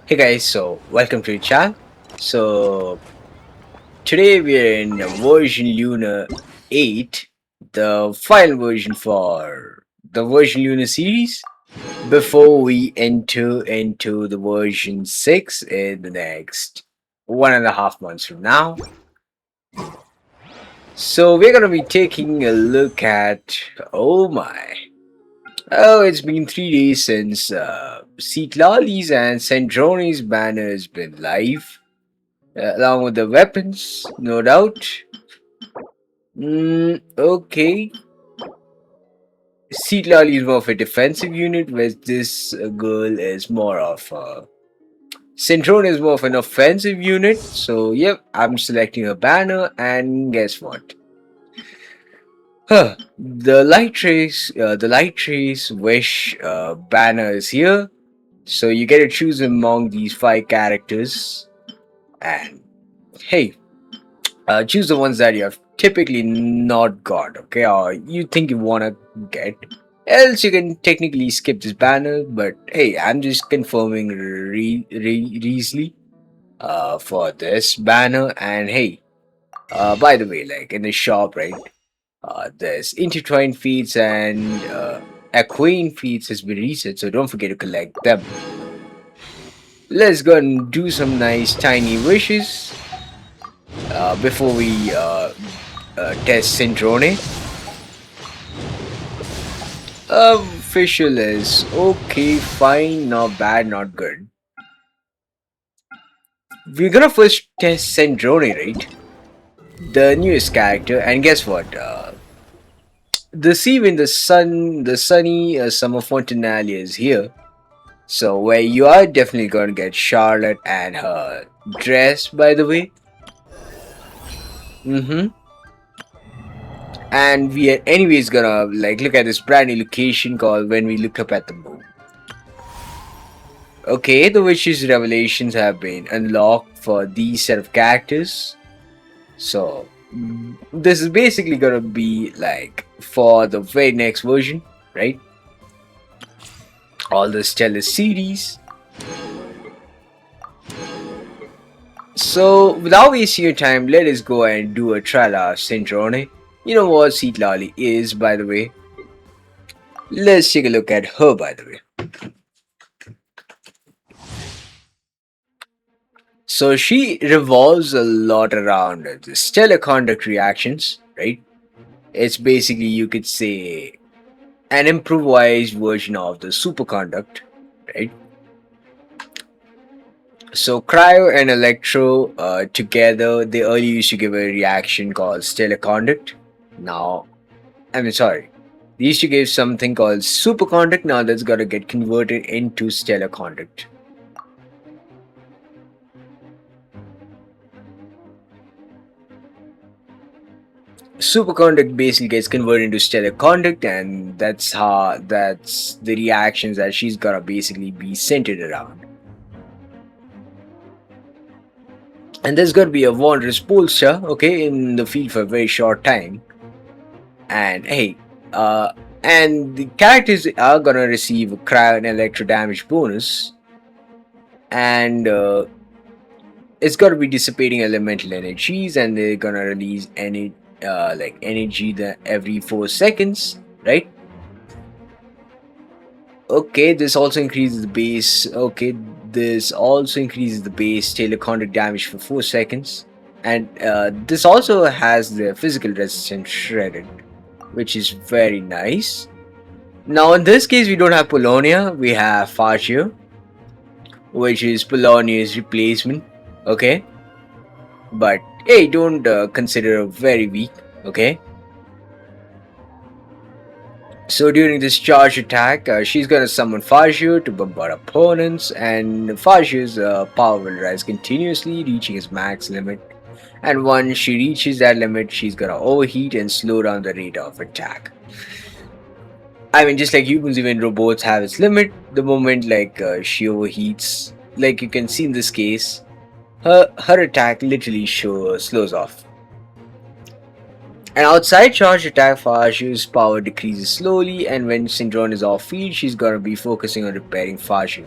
Hey guys, so welcome to the channel. So today we're in version Luna 8, the final version for the version Luna series. Before we enter into the version 6 in the next 1.5 months from now. So we're gonna be taking a look at it's been 3 days since Lali's and Sandroni's banner has been live. Along with the weapons, no doubt. Okay. Lali is more of a defensive unit, whereas this girl is more of a. Centron is more of an offensive unit, so yep, I'm selecting a banner, and guess what? The light trace wish banner is here, so you get to choose among these 5 characters, and hey, choose the ones that you have typically not got, okay, or you think you want to get. Else you can technically skip this banner, but hey, I'm just confirming Reesley for this banner. And hey, by the way, like in the shop, right, there's intertwined feats and Aquane feats has been reset, so don't forget to collect them. Let's go and do some nice tiny wishes before we test Syndrome. Official is okay, fine, not bad, not good. We're gonna first test Syndrome, right? The newest character, and guess what? This evening, the sunny Summer Fontinalia is here. So where you are definitely gonna get Charlotte and her dress, by the way. And we are anyways gonna like look at this brand new location called When We Look Up at the Moon. Okay, the witches revelations have been unlocked for these set of characters. So this is basically gonna be like for the very next version, right? All the Stellar series. So without wasting your time, let us go and do a trial of Syndrome. You know what Seat Lolly is, by the way. Let's take a look at her, by the way. So she revolves a lot around the stellar conduct reactions, right? It's basically, you could say, an improvised version of the superconduct, right? So cryo and electro together, they earlier used to give a reaction called stellar conduct. Now, sorry, they used to give something called superconduct. Now that's got to get converted into stellar conduct. Superconduct basically gets converted into stellar conduct, and that's the reactions that she's gotta basically be centered around. And there's got to be a wondrous pulsar, okay, in the field for a very short time. And hey, and the characters are gonna receive a cryo and electro damage bonus, and it's got to be dissipating elemental energies, and they're gonna release any energy every 4 seconds, right? Okay, this also increases the base. Okay, this also increases the base teleconduct damage for 4 seconds, and this also has the physical resistance shredded, which is very nice. Now in this case we don't have Polonia, we have Fagio, which is Polonia's replacement. Okay, but hey, don't consider her very weak. Okay, so during this charge attack, she's gonna summon Fagio to bombard opponents, and Fagio's power will rise continuously, reaching its max limit. And once she reaches that limit, she's gonna overheat and slow down the rate of attack. I mean, just like humans, even robots have its limit. The moment she overheats, like you can see in this case, her attack literally slows off. An outside charge attack for Fagio's power decreases slowly, and when Syndrome is off field, she's gonna be focusing on repairing Fagio.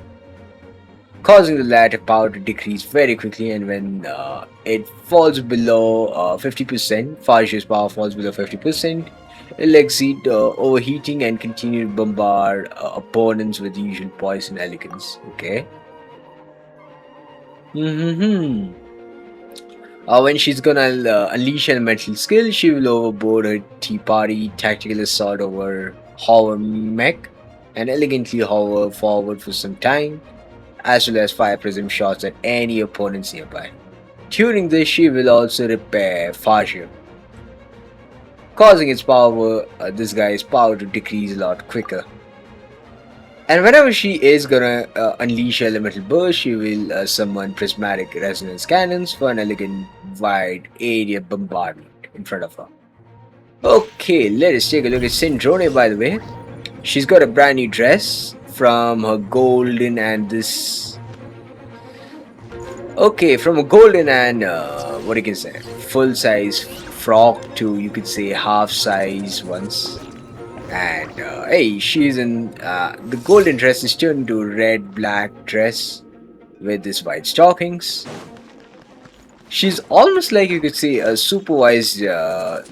causing the latter power to decrease very quickly. And when it falls below 50%, Fajia's power falls below 50%, it'll exceed overheating and continue to bombard opponents with usual poison elegance. Okay. Mm-hmm. When she's gonna unleash elemental skill, she will overboard her tea party tactical assault over hover mech and elegantly hover forward for some time, as well as fire prism shots at any opponents nearby. During this, she will also repair Fajr, causing this guy's power to decrease a lot quicker. And whenever she is gonna unleash elemental burst, she will summon prismatic resonance cannons for an elegant wide area bombardment in front of her. Okay, let us take a look at Syndrome, by the way. She's got a brand new dress from her golden and this. Okay, from a golden and what you can say, full size frock to you could say half size ones. And hey, she's in the golden dress is turned into a red black dress with this white stockings. She's almost like you could say a supervised like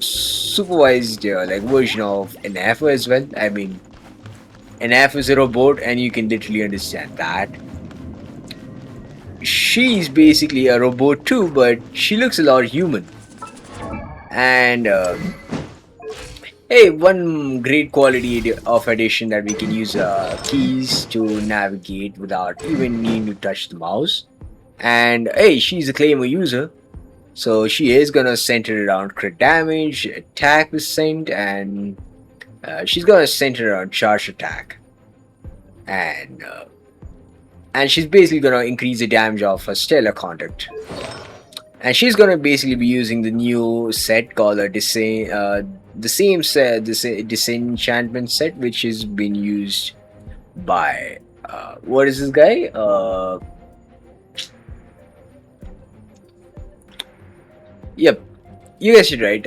version of an F as well. I mean, an F is a robot, and you can literally understand that. She's basically a robot too, but she looks a lot human. And hey, one great quality of addition that we can use keys to navigate without even needing to touch the mouse. And hey, she's a claimer user, so she is gonna center around crit damage, attack percent, and she's gonna center around charge attack. And she's basically gonna increase the damage of her stellar conduct. And she's gonna basically be using the new set called a disenchantment set, which has been used by what is this guy? Yep, you guessed it right.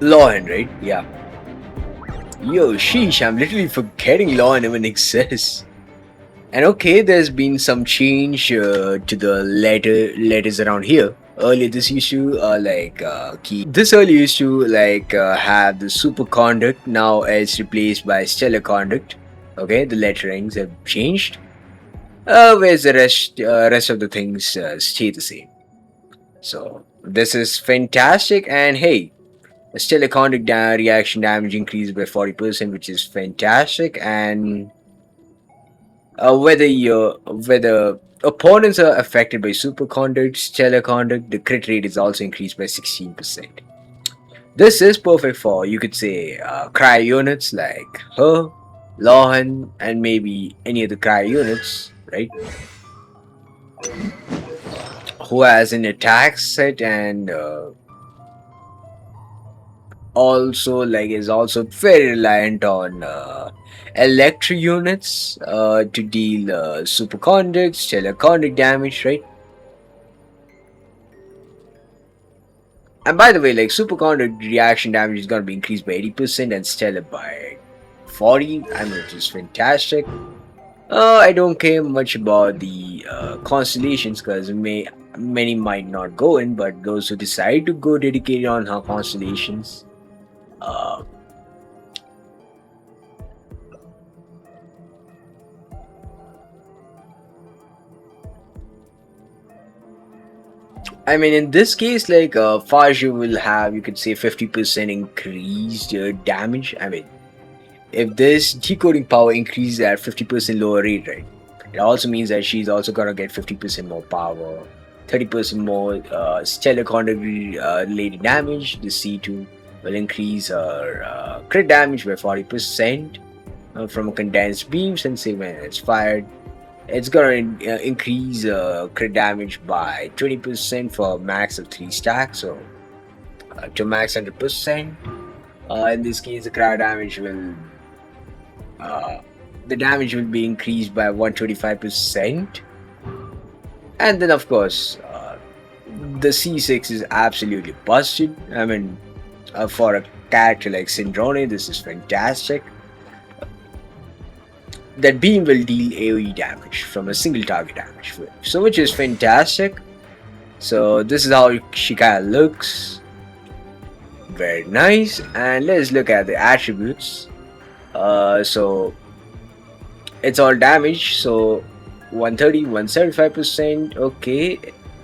Lauren, right? Yeah. Yo, sheesh, I'm literally forgetting Lauren even exists. And okay, there's been some change to the letters around here. Earlier, this used to have the superconduct. Now it's replaced by stellar conduct. Okay, the letterings have changed. Whereas the rest of the things stay the same. So this is fantastic. And hey, the stellar conduct reaction damage increased by 40%, which is fantastic. And whether opponents are affected by superconduct, stellar conduct, the crit rate is also increased by 16%. This is perfect for, you could say, Krai units like her, Lohan, and maybe any other Krai units, right? Who has an attack set and is also very reliant on electric units to deal superconduct, stellar conduct damage, right? And by the way, like superconduct reaction damage is gonna be increased by 80% and stellar by 40. I mean, which is fantastic. I don't care much about the constellations because many might not go in, but those who decide to go dedicated on her constellations. I mean, in this case, like Fajr will have, you could say, 50% increased damage. I mean, if this decoding power increases at 50% lower rate, right, it also means that she's also gonna get 50% more power, 30% more stellar conduct related damage. The C2 will increase her crit damage by 40% from a condensed beam, since when it's fired. It's gonna increase crit damage by 20% for max of 3 stacks, so to max 100%. In this case, the damage will be increased by 125%. And then, of course, the C6 is absolutely busted. I mean, for a character like Syndrome, this is fantastic. that beam will deal AoE damage from a single target damage wave. So which is fantastic. So this is how she kind of looks. Very nice. And let's look at the attributes. So it's all damage. So 130, 175%. Okay.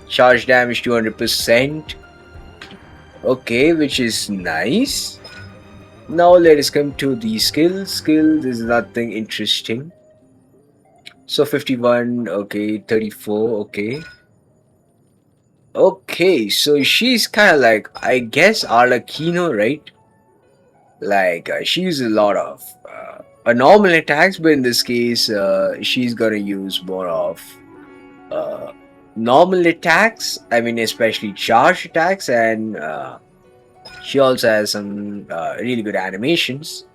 Charge damage 200%. Okay, which is nice. Now let us come to the skill. Skill is nothing interesting. So 51, okay, 34, okay. Okay, so she's kind of like, I guess, Arlecchino, right? Like, she uses a lot of normal attacks, but in this case, she's gonna use more of uh, normal attacks. I mean, especially charge attacks, and she also has some really good animations.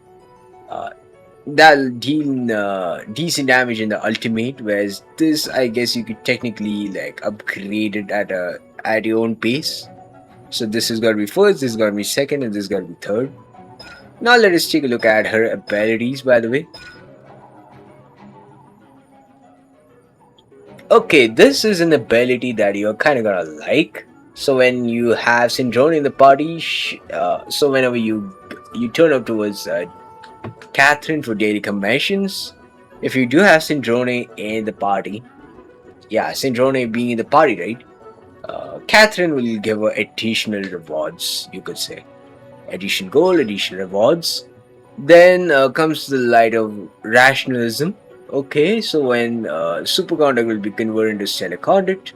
Uh, that'll deal decent damage in the ultimate, whereas this, I guess, you could technically like upgrade it at your own pace. So this is gonna be first, this is gonna be second, and this is gonna be third. Now let us take a look at her abilities, by the way. Okay, this is an ability that you're kind of gonna like. So when you have Syndrome in the party, so whenever you turn up towards Catherine for daily commissions, if you do have Syndrome in the party, yeah, Syndrome being in the party, right? Catherine will give her additional rewards, you could say. Additional gold, additional rewards. Then comes the light of rationalism. Okay, so when superconduct will be converted into stellar conduct,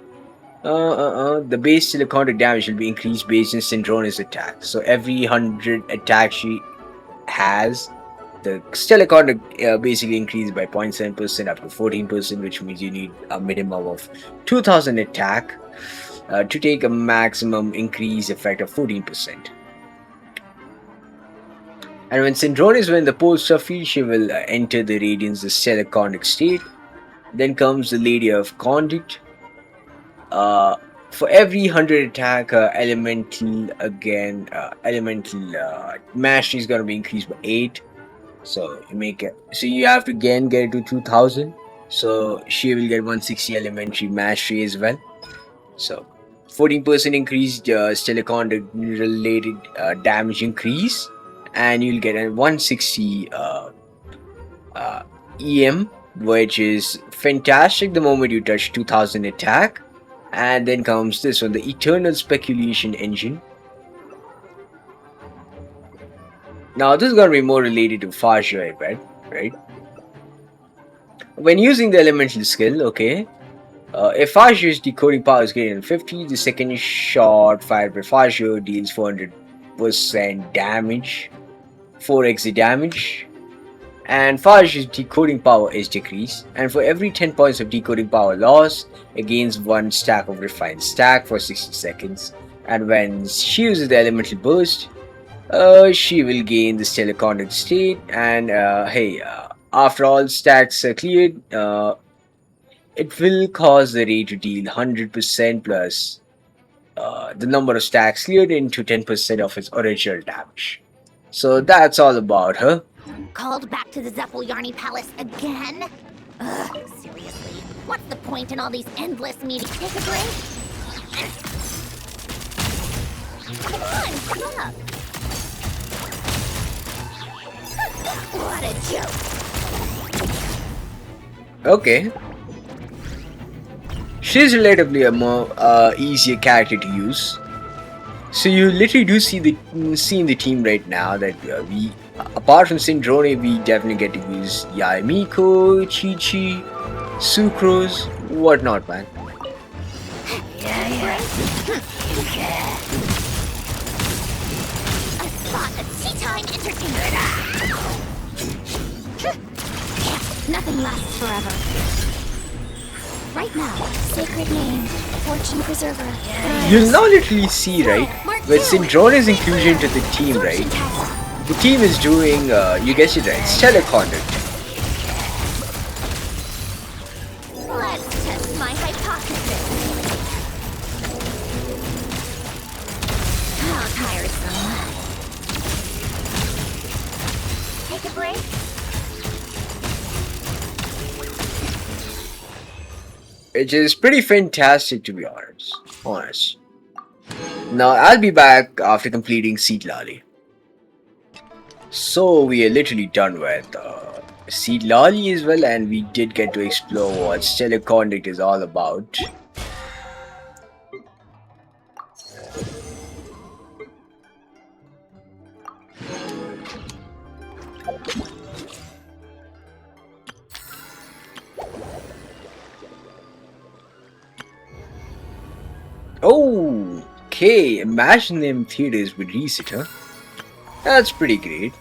the base stellar conduct damage will be increased based on Syndrone's attack. So every 100 attack she has, the stellar conduct basically increased by 0.7% up to 14%, which means you need a minimum of 2000 attack to take a maximum increase effect of 14%. And when Syndrome is when the post of field, she will enter the radiance, the stellar conduct state. Then comes the Lady of Conduct. For every 100 attack, elemental mastery is gonna be increased by 8. So you make it. So you have to again get it to 2000. So she will get 160 elementary mastery as well. So 14% increased stellar conduct related damage increase. And you'll get a 160 EM, which is fantastic the moment you touch 2000 attack. And then comes this one, the Eternal Speculation Engine. Now this is going to be more related to Fajr, I bet, right? When using the elemental skill, okay, if Fajr's decoding power is greater than 50, the second shot fired by Fajr deals 400% damage. 4x the damage, and Fajr's decoding power is decreased, and for every 10 points of decoding power loss, it gains 1 stack of refined stack for 60 seconds. And when she uses the elemental burst, she will gain the stellar conduct state, and after all stacks are cleared, it will cause the ray to deal 100% plus the number of stacks cleared into 10% of its original damage. So that's all about her. Called back to the Zephyr Palace again? Ugh, seriously. What's the point in all these endless meetings? Take a break? Come on, look! What a joke! Okay. She's relatively a more easier character to use. So you literally do see in the team right now that we, apart from Syndrome, we definitely get to use Yaemiko, Chi-Chi, Sucrose, whatnot, man. Yeah. A spot of tea time entertainment. Nothing lasts forever. Right now, sacred name, fortune preserver. You'll now literally see, right, with Syndrone's inclusion into the team, right, the team is doing, you guessed it right, stellar conduct. Let's test my hypothesis. How tiresome. Take a break. which is pretty fantastic to be honest. Now I'll be back after completing Seat Lolly. So we are literally done with Seat Lolly as well, and we did get to explore what stellar conduct is all about. Oh, okay. Imagine them theaters would reset, huh? That's pretty great.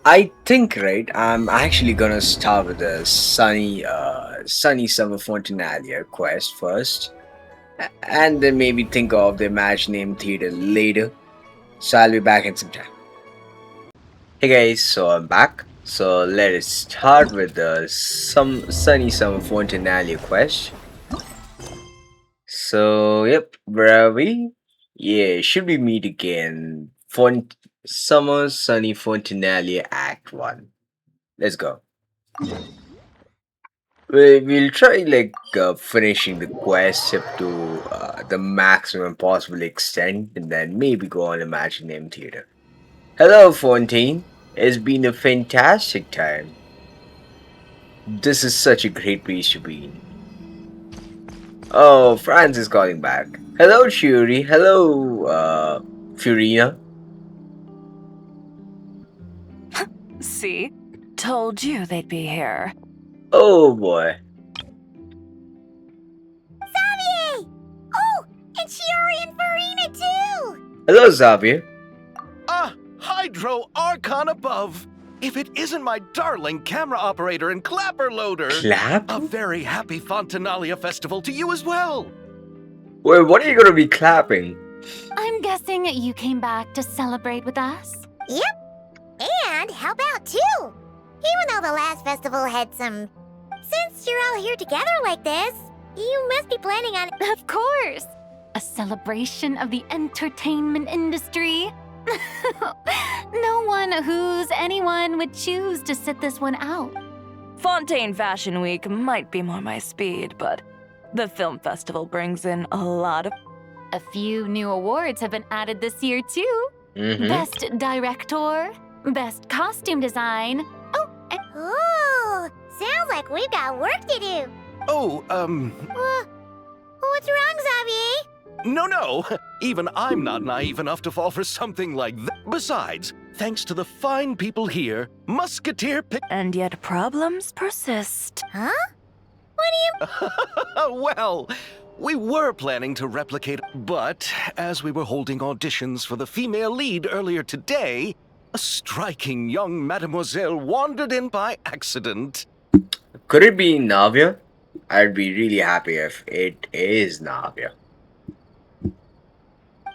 I think, right, I'm actually gonna start with the sunny Summer Fontinalia quest first, and then maybe think of the Imaginarium Theater later. So I'll be back in some time. Hey guys, so I'm back. So let us start with the sunny Summer Fontinalia quest. So yep, where are we? Yeah, should we meet again? Summer Sunny Fontinalia Act 1. Let's go. We'll try finishing the quest up to the maximum possible extent and then maybe go on Imaginarium Theater. Hello, Fontaine. It's been a fantastic time. This is such a great place to be. Oh, Franz is calling back. Hello, Shuri. Hello, Furina. See? Told you they'd be here. Oh boy. Xavier! Oh, and Shiori and Farina too! Hello, Xavier. Ah, Hydro Archon above! If it isn't my darling camera operator and clapper loader! Clap? A very happy Fontinalia festival to you as well! Wait, what are you gonna be clapping? I'm guessing you came back to celebrate with us? Yep. And how about two? Even though the last festival had some... Since you're all here together like this, you must be planning on... Of course! A celebration of the entertainment industry. No one who's anyone would choose to sit this one out. Fontaine Fashion Week might be more my speed, but the film festival brings in a lot of... A few new awards have been added this year too. Best Director, Best Costume Design. Oh, and Ooh, sounds like we've got work to do. Oh, What's wrong, Xavier? no. Even I'm not naive enough to fall for something like that. Besides, thanks to the fine people here, Musketeer picked... And yet problems persist. Huh? What do you... Well, we were planning to replicate, but as we were holding auditions for the female lead earlier today, a striking young mademoiselle wandered in by accident. Could it be Navia? I'd be really happy if it is Navia.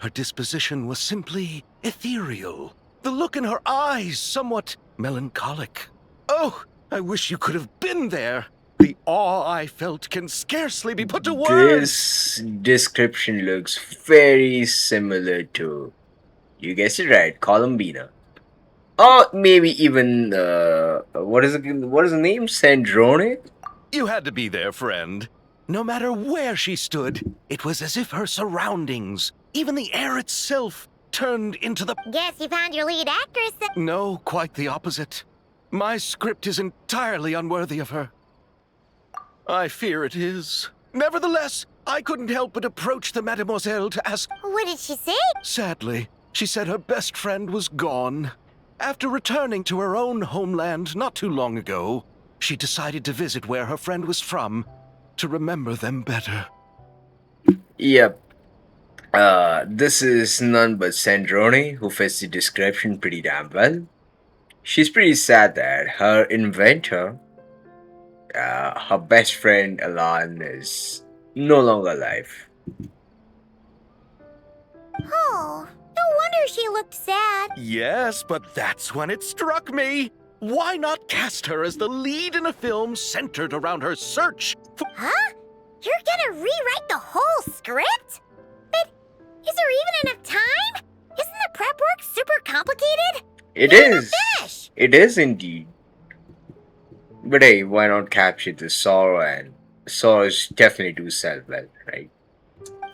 Her disposition was simply ethereal. The look in her eyes somewhat melancholic. Oh, I wish you could have been there. The awe I felt can scarcely be put to words. This description looks very similar to, you guessed it right, Columbina. Or maybe even, what is the name? Sandrone? You had to be there, friend. No matter where she stood, it was as if her surroundings, even the air itself, turned into the... Guess you found your lead actress. No, quite the opposite. My script is entirely unworthy of her. I fear it is. Nevertheless, I couldn't help but approach the mademoiselle to ask... What did she say? Sadly, she said her best friend was gone. After returning to her own homeland not too long ago, she decided to visit where her friend was from to remember them better. Yep. This is none but Sandrone, who fits the description pretty damn well. She's pretty sad that her inventor, her best friend Alan, is no longer alive. Oh, no wonder she looked sad. Yes, but that's when it struck me. Why not cast her as the lead in a film centered around her search for... Huh? You're gonna rewrite the whole script? But is there even enough time? Isn't the prep work super complicated? It You're gonna is. finish. It is indeed. But hey, why not capture the sorrow, and sorrows definitely do sell well, right?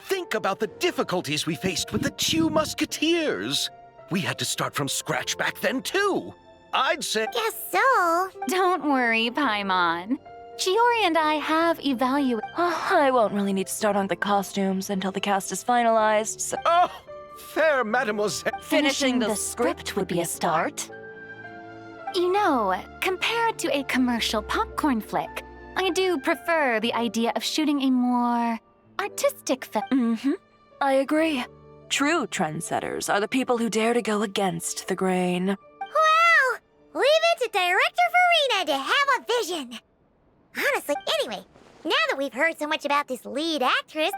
Think about the difficulties we faced with the Two Musketeers. We had to start from scratch back then, too. I'd say... Guess so. Don't worry, Paimon. Chiori and I have evaluated. I won't really need to start on the costumes until the cast is finalized, so Oh, fair mademoiselle. finishing the script would be a start. You know, compared to a commercial popcorn flick, I do prefer the idea of shooting a more artistic film. I agree. True trendsetters are the people who dare to go against the grain. Wow! Leave it to Director Farina to have a vision. Honestly, anyway, now that we've heard so much about this lead actress...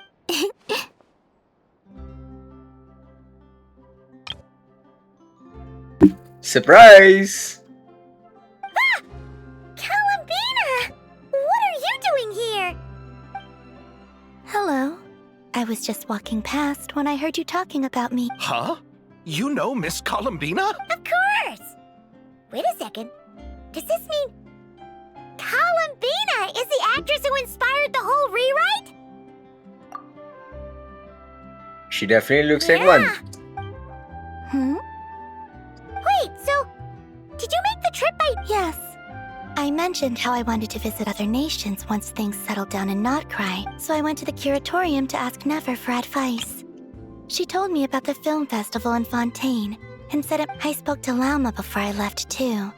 Surprise! Columbina! What are you doing here? Hello. I was just walking past when I heard you talking about me. Huh? You know Miss Columbina? Of course! Wait a second. Does this mean... Columbina is the actress who inspired the whole rewrite? She definitely looks like one. Hmm? Wait, so... Did you make the trip by... Yes. I mentioned how I wanted to visit other nations once things settled down in Nod-Krai, so I went to the curatorium to ask Never for advice. She told me about the film festival in Fontaine, and said I spoke to Lauma before I left too.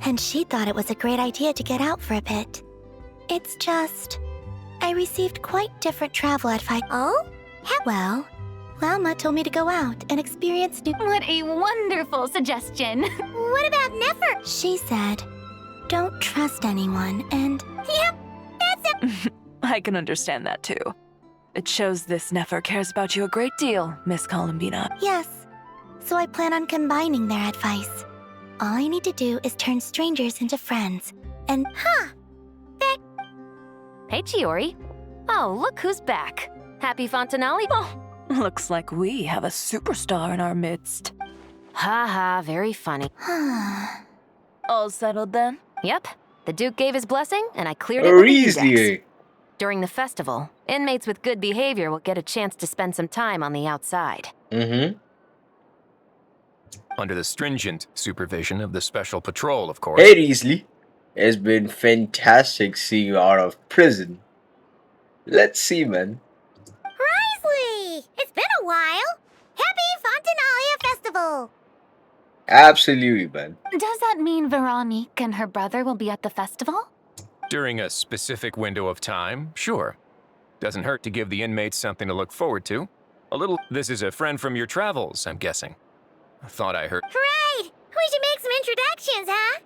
And she thought it was a great idea to get out for a bit. It's just... I received quite different travel advice. Oh? Well, Lauma told me to go out and experience new... What a wonderful suggestion. What about Nefer? She said, don't trust anyone, and... Yep, that's a... I can understand that too. It shows this Nefer cares about you a great deal, Miss Columbina. Yes. So I plan on combining their advice. All I need to do is turn strangers into friends, and... Hey, Chiori. Oh, look who's back. Happy Fontinalia? Oh, looks like we have a superstar in our midst. Ha ha, very funny. All settled then? Yep, the Duke gave his blessing, and I cleared it with the Index. Easy. During the festival, inmates with good behavior will get a chance to spend some time on the outside. Under the stringent supervision of the Special Patrol, of course. Hey, Easily. It's been fantastic seeing you out of prison. Let's see, man. Risley! It's been a while. Happy Fontinalia Festival! Absolutely, man. Does that mean Veronique and her brother will be at the festival? During a specific window of time, sure. Doesn't hurt to give the inmates something to look forward to. A little... This is a friend from your travels, I'm guessing. I thought I heard... Right! We should make some introductions, huh?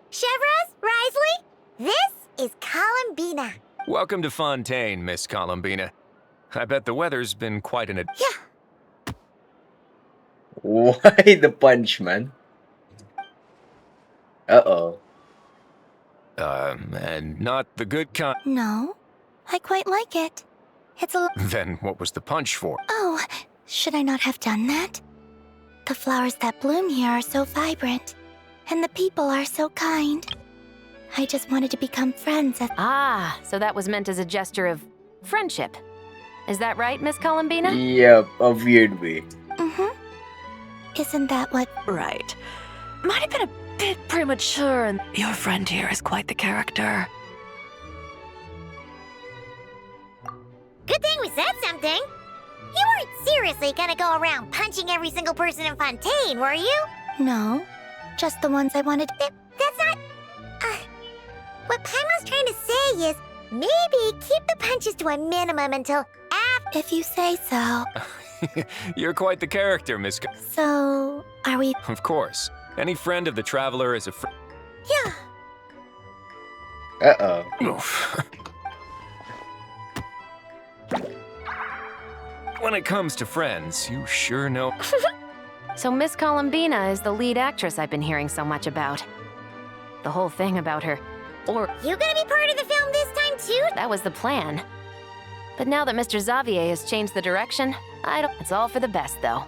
Chevros, Risley, this is Columbina. Welcome to Fontaine, Miss Columbina. I bet the weather's been quite an... Yeah. Why the punch, man? Uh-oh. And not the good kind... No, I quite like it. It's a... Then what was the punch for? Oh, should I not have done that? The flowers that bloom here are so vibrant, and the people are so kind. I just wanted to become friends as... Ah, so that was meant as a gesture of friendship. Is that right, Miss Columbina? Yep, a weird way. Mm-hmm. Isn't that what... Right. Might have been a bit premature, and your friend here is quite the character. Good thing we said something. You weren't seriously gonna go around punching every single person in Fontaine, were you? No, just the ones I wanted... That's not... what Paimon's trying to say is, maybe keep the punches to a minimum until after... If you say so. You're quite the character, Miss... So, are we... Of course. Any friend of the traveler is a friend. Yeah. Uh-oh. When it comes to friends, you sure know... So Miss Columbina is the lead actress I've been hearing so much about. The whole thing about her. Or You gonna be part of the film this time too? that was the plan. But now that Mr. Xavier has changed the direction, I don't. It's all for the best, though.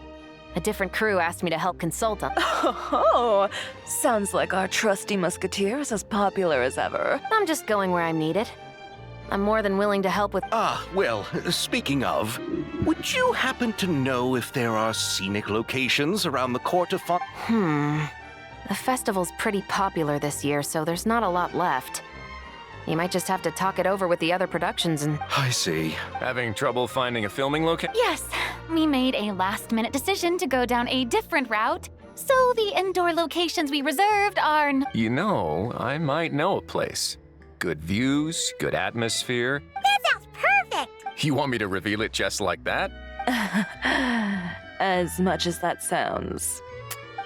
A different crew asked me to help consult on. Oh, sounds like our trusty musketeer is as popular as ever. I'm just going where I'm needed. I'm more than willing to help with. Well, speaking of, would you happen to know if there are scenic locations around the court of The festival's pretty popular this year, so there's not a lot left. You might just have to talk it over with the other productions and. I see. Having trouble finding a filming location? Yes, we made a last-minute decision to go down a different route. So the indoor locations we reserved are. You know, I might know a place. Good views, good atmosphere. That sounds perfect! You want me to reveal it just like that? As much as that sounds.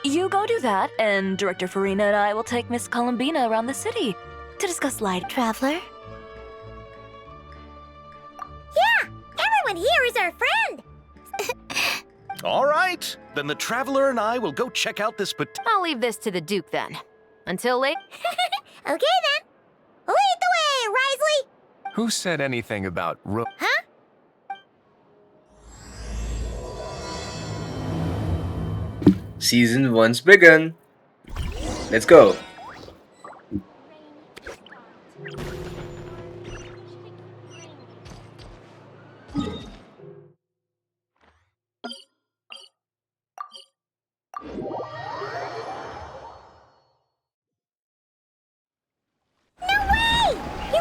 You go do that, and Director Farina and I will take Miss Columbina around the city to discuss light. Traveler? Yeah! Everyone here is our friend! All right, then the Traveler and I will go check out this I'll leave this to the Duke then. Until late. Okay then! Lead the way, Risley! Who said anything about Huh? Season 1's begun. Let's go.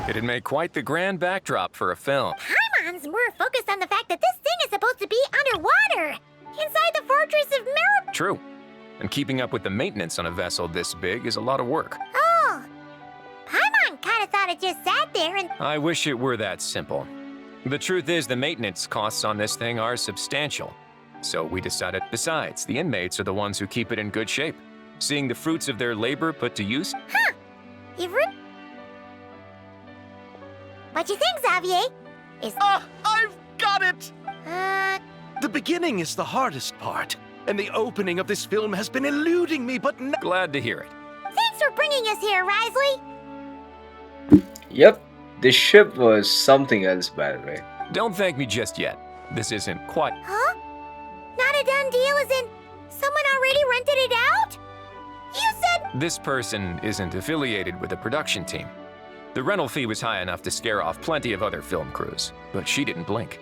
It'd make quite the grand backdrop for a film. Paimon's more focused on the fact that this thing is supposed to be underwater! Inside the fortress of Mirror. True. And keeping up with the maintenance on a vessel this big is a lot of work. Oh! Paimon kinda thought it just sat there and. I wish it were that simple. The truth is, the maintenance costs on this thing are substantial. So we decided. Besides, the inmates are the ones who keep it in good shape. Seeing the fruits of their labor put to use. Huh! What you think, Xavier? I've got it! Uh, The beginning is the hardest part, and the opening of this film has been eluding me, but now. Glad to hear it. thanks for bringing us here, Risley! Yep, this ship was something else, by the way. Don't thank me just yet. This isn't quite. Huh? Not a done deal as in someone already rented it out? You said. This person isn't affiliated with the production team. The rental fee was high enough to scare off plenty of other film crews, but she didn't blink.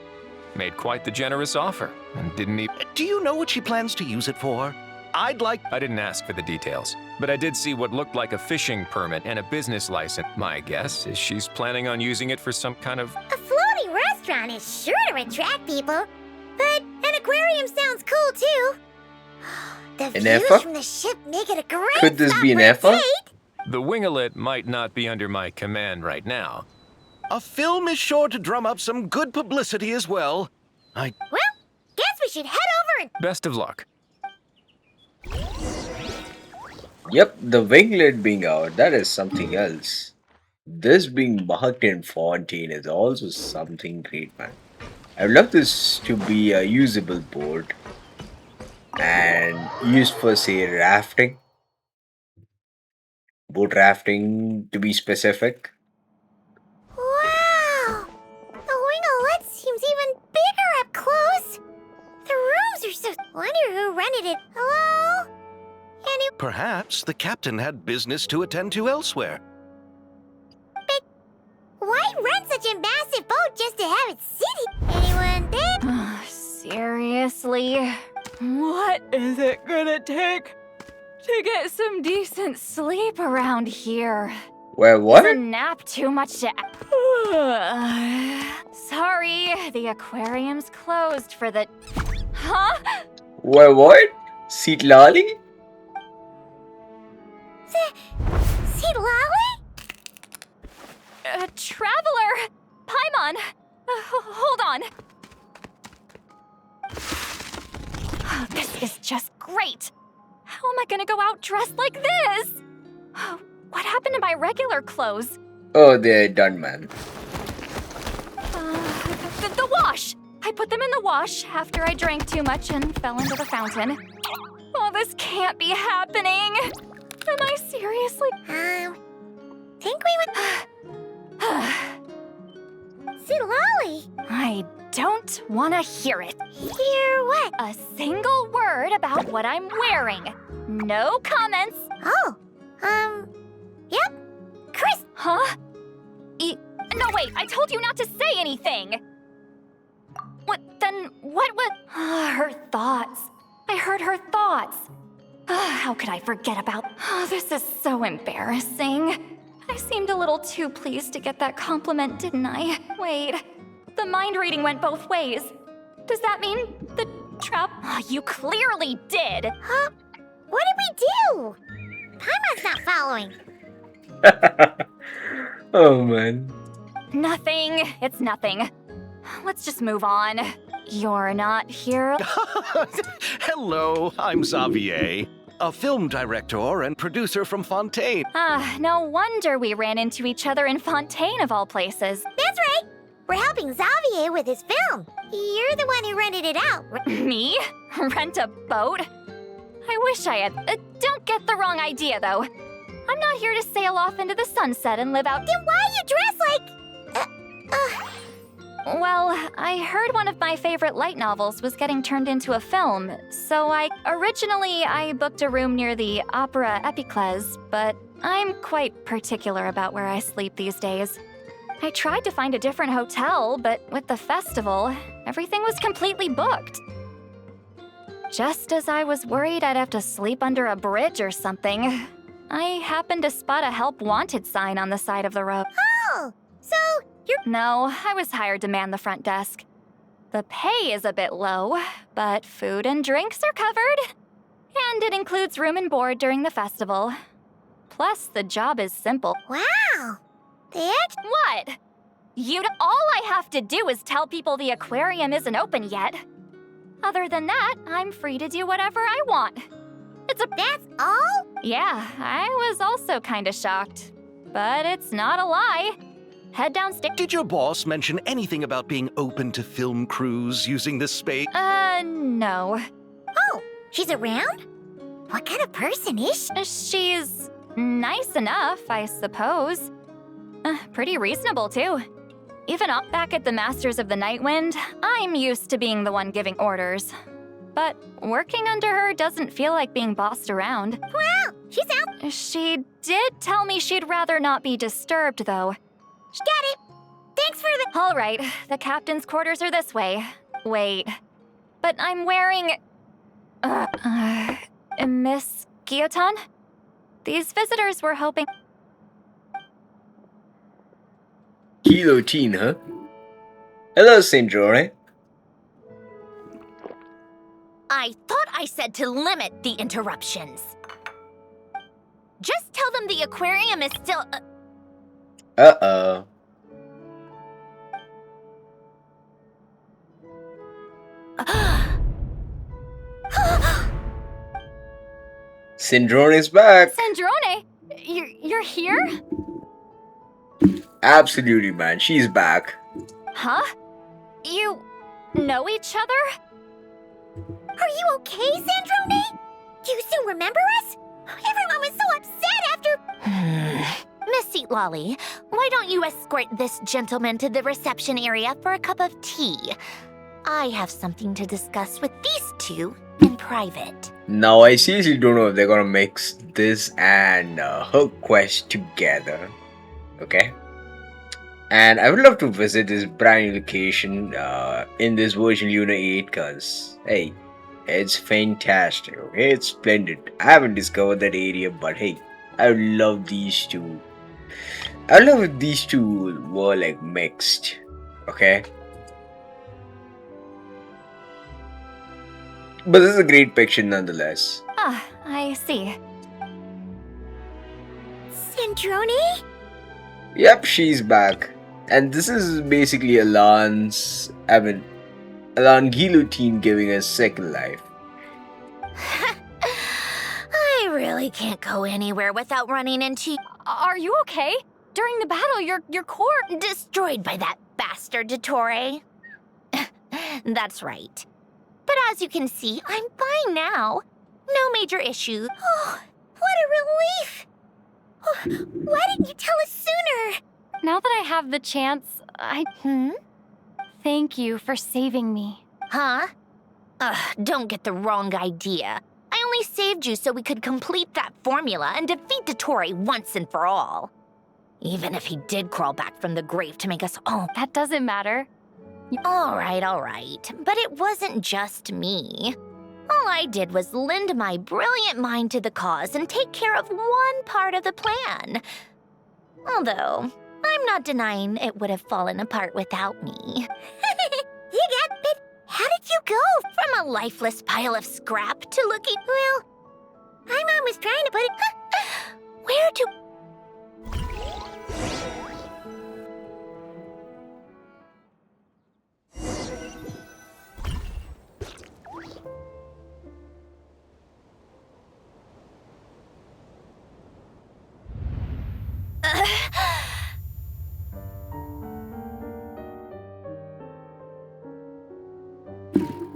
Made quite the generous offer, and didn't even. Do you know what she plans to use it for? I didn't ask for the details, but I did see what looked like a fishing permit and a business license. My guess is she's planning on using it for some kind of. A floating restaurant is sure to attract people. But an aquarium sounds cool too. The An views EFA? from the ship make it a great Could this spot be an for a EFA? date. The winglet might not be under my command right now. A film is sure to drum up some good publicity as well. Well, guess we should head over and. Best of luck. Yep, the winglet being out, that is something else. This being marked in Fontaine is also something great, man. I would love this to be a usable board and used for, say, rafting. Boat rafting, to be specific. Wow! The winglet seems even bigger up close. The rooms are so. Wonder who rented it. Hello? Any. Perhaps the captain had business to attend to elsewhere. Why rent such a massive boat just to have it sit? Anyone there? Seriously? What is it gonna take to get some decent sleep around here? Where Is what? a nap too much to... Sorry, the aquarium's closed for the... Huh? Where what? Seat lolly? See Lolly? Traveler! Paimon! Hold on. This is just great. How am I gonna go out dressed like this? What happened to my regular clothes? Oh, they're done, man. The wash! I put them in the wash after I drank too much and fell into the fountain. Oh, this can't be happening. Am I seriously? Think we would... Lolly. I don't want to hear it. Hear what? A single word about what I'm wearing. No comments. Oh, yep. Chris. Huh? No, wait, I told you not to say anything. What was... her thoughts. I heard her thoughts. How could I forget about... this is so embarrassing. I seemed a little too pleased to get that compliment, didn't I? Wait, the mind reading went both ways. Does that mean the trap... you clearly did. Huh? What did we do? Paimon's not following. Oh man. Nothing. It's nothing. Let's just move on. You're not here. Hello, I'm Xavier, a film director and producer from Fontaine. No wonder we ran into each other in Fontaine of all places. That's right. We're helping Xavier with his film. You're the one who rented it out. Me? Rent a boat? I wish I had. Don't get the wrong idea, though. I'm not here to sail off into the sunset and live out. Then why you dress like... Well, I heard one of my favorite light novels was getting turned into a film, so originally I booked a room near the Opera Epicles, but I'm quite particular about where I sleep these days. I tried to find a different hotel, but with the festival, everything was completely booked. Just as I was worried I'd have to sleep under a bridge or something, I happened to spot a help wanted sign on the side of the road. Oh, so you're... No, I was hired to man the front desk. The pay is a bit low, but food and drinks are covered. And it includes room and board during the festival. Plus, the job is simple. Wow. What? All I have to do is tell people the aquarium isn't open yet. Other than that, I'm free to do whatever I want. That's all? Yeah, I was also kinda shocked. But it's not a lie. Head downstairs. Did your boss mention anything about being open to film crews using this space? No. Oh, she's around? What kind of person is she? She's nice enough, I suppose. Pretty reasonable, too. Even back at the Masters of the Night Wind, I'm used to being the one giving orders. But working under her doesn't feel like being bossed around. Wow, she's out. She did tell me she'd rather not be disturbed, though. Got it. Thanks for the... All right, the captain's quarters are this way. Wait, but I'm wearing... Miss Guillotin? These visitors were hoping... Guillotine, huh? Hello, St. Jory. I thought I said to limit the interruptions. Just tell them the aquarium is still... Uh-oh. Syndrome is back. Sandrone, you're here? Absolutely, man. She's back. Huh? You know each other? Are you okay, Sandrone? Do you still remember us? Everyone was so upset after... Miss Seat Lolly, why don't you escort this gentleman to the reception area for a cup of tea? I have something to discuss with these two in private. Now, I seriously don't know if they're gonna mix this and her quest together. Okay? And I would love to visit this brand new location in this version Luna 8 because, hey, it's fantastic, okay? It's splendid. I haven't discovered that area, but hey, I love these two. I love if these two were like mixed, okay? But this is a great picture nonetheless. Ah, I see. Sandrone? Yep, she's back. And this is basically Alan Guillotine giving us second life. I really can't go anywhere without running into... Are you okay? During the battle, your core... Destroyed by that bastard Dottore. That's right. But as you can see, I'm fine now. No major issues. Oh, What a relief! Oh, why didn't you tell us sooner? Now that I have the chance, Thank you for saving me. Huh? Don't get the wrong idea. I only saved you so we could complete that formula and defeat Dottore once and for all. Even if he did crawl back from the grave to make us all... That doesn't matter. All right. But it wasn't just me. All I did was lend my brilliant mind to the cause and take care of one part of the plan. Although, I'm not denying it would have fallen apart without me. You got it. How did you go from a lifeless pile of scrap to looking, well, my mom was trying to put it, where to...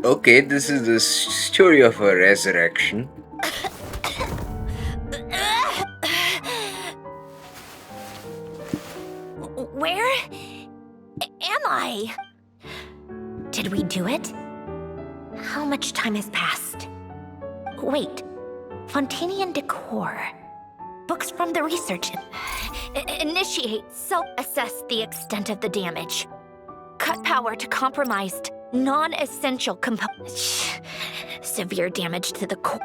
Okay, this is the story of a resurrection. Where am I? Did we do it? How much time has passed? Wait, Fontanian decor. Books from the research. Initiate, self-assess the extent of the damage. Cut power to compromised, non-essential components. Severe damage to the core.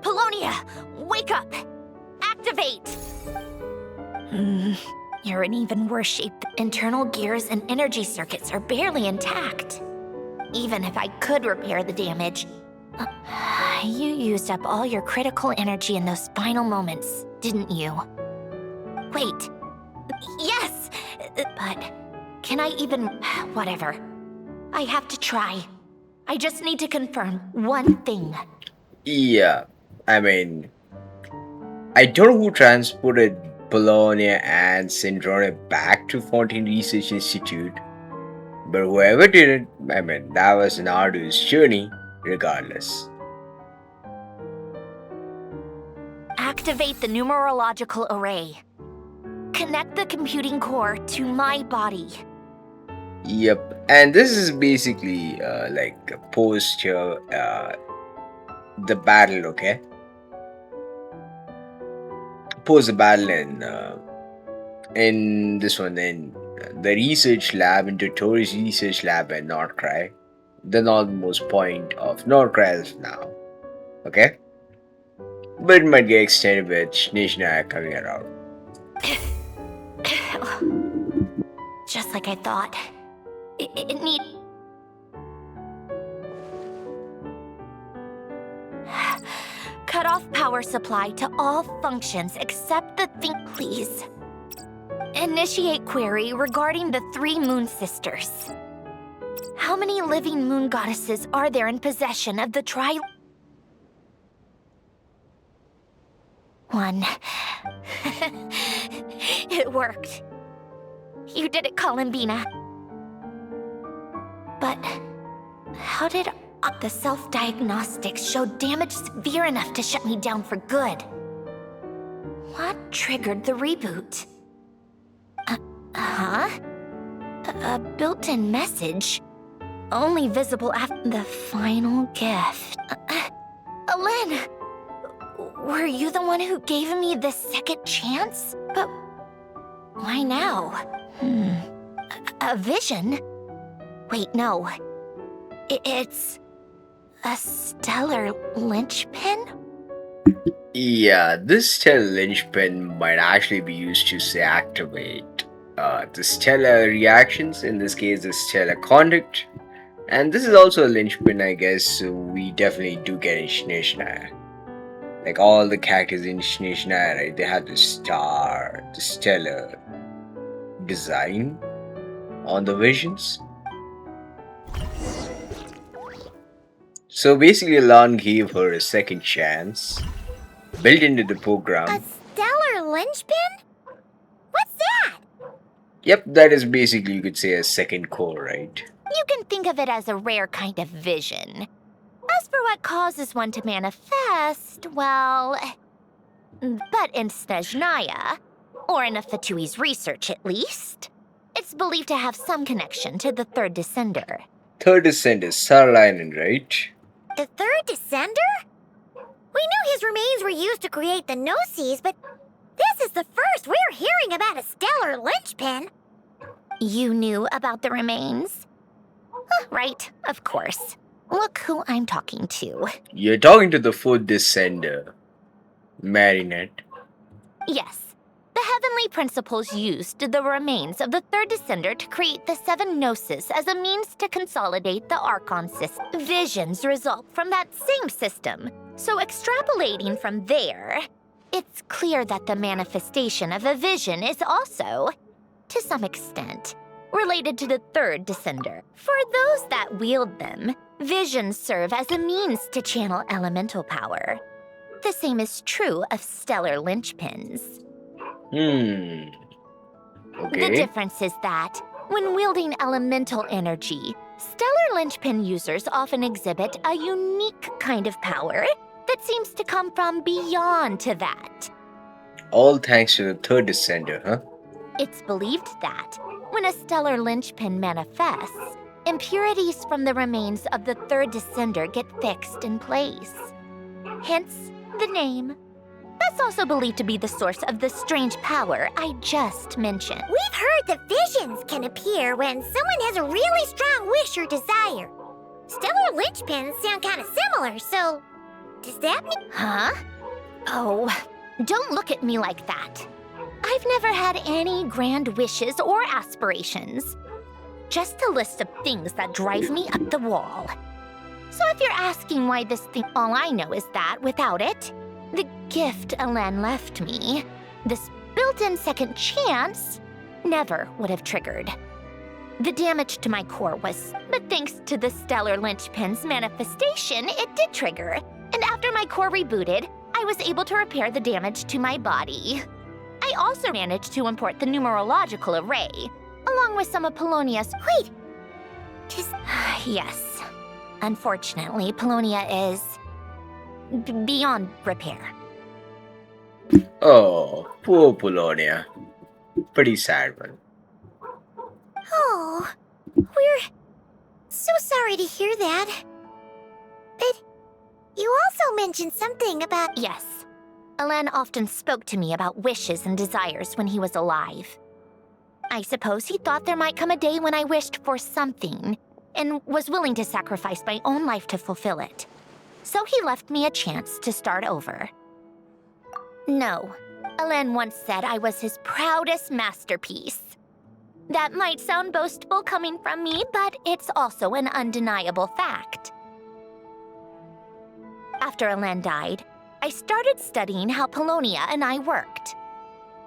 Polonia, wake up! Activate! You're in even worse shape. Internal gears and energy circuits are barely intact. Even if I could repair the damage, you used up all your critical energy in those final moments, didn't you? Wait. Yes! But can I even... Whatever. I have to try. I just need to confirm one thing. Yeah, I mean, I don't know who transported Bologna and Sindrone back to Fontaine Research Institute, but whoever did it, I mean, that was an arduous journey, regardless. Activate the numerological array. Connect the computing core to my body. Yep, and this is basically like a post the battle, okay? Post the battle in this one, in the research lab, in Dottore's research lab at Nod-Krai, the northernmost point of Nod-Krai is now, okay? But it might get extended with Shineshina coming around. Just like I thought. It need... Cut off power supply to all functions except the thing, please. Initiate query regarding the 3 moon sisters. How many living moon goddesses are there in possession of the One. It worked. You did it, Columbina. But how did the self-diagnostics show damage severe enough to shut me down for good? What triggered the reboot? A built-in message? Only visible after the final gift. Lynn! Were you the one who gave me this second chance? But why now? A vision? Wait, no. It's a stellar linchpin? Yeah, this stellar linchpin might actually be used to say activate the stellar reactions, in this case the stellar conduct. And this is also a linchpin, I guess, so we definitely do get in Shineshina. Like all the characters in Shineshina, right, they have the star, the stellar design on the visions. So basically Lan gave her a second chance, built into the program. A stellar linchpin? What's that? Yep, that is basically, you could say, a second core, right? You can think of it as a rare kind of vision. As for what causes one to manifest, well... But in Snezhnaya, or in a Fatui's research at least, it's believed to have some connection to the third descender. Third descent is Sarlainen, right? The third descender? We knew his remains were used to create the Gnosis, but this is the first we're hearing about a stellar linchpin. You knew about the remains? Right, of course. Look who I'm talking to. You're talking to the fourth descender, Marinette. Yes. The heavenly principles used the remains of the third descender to create the seven gnosis as a means to consolidate the Archon system. Visions result from that same system. So extrapolating from there, it's clear that the manifestation of a vision is also, to some extent, related to the third descender. For those that wield them, visions serve as a means to channel elemental power. The same is true of stellar linchpins. Okay. The difference is that, when wielding elemental energy, stellar linchpin users often exhibit a unique kind of power that seems to come from beyond to that. All thanks to the third descender, huh? It's believed that, when a stellar linchpin manifests, impurities from the remains of the third descender get fixed in place. Hence, the name. That's also believed to be the source of the strange power I just mentioned. We've heard that visions can appear when someone has a really strong wish or desire. Stellar linchpins sound kind of similar, so does that mean... Huh? Oh, don't look at me like that. I've never had any grand wishes or aspirations. Just a list of things that drive me up the wall. So if you're asking why this thing, all I know is that without it, the gift Alen left me, this built-in second chance, never would have triggered. The damage to my core was, but thanks to the stellar linchpin's manifestation, it did trigger. And after my core rebooted, I was able to repair the damage to my body. I also managed to import the numerological array, along with some of Polonia's... Wait, just... Yes. Unfortunately, Polonia is... beyond repair. Oh, poor Polonia. Pretty sad one. Oh, we're so sorry to hear that. But you also mentioned something about... Yes. Alen often spoke to me about wishes and desires when he was alive. I suppose he thought there might come a day when I wished for something, and was willing to sacrifice my own life to fulfill it. So he left me a chance to start over. No, Alen once said I was his proudest masterpiece. That might sound boastful coming from me, but it's also an undeniable fact. After Alen died, I started studying how Polonia and I worked.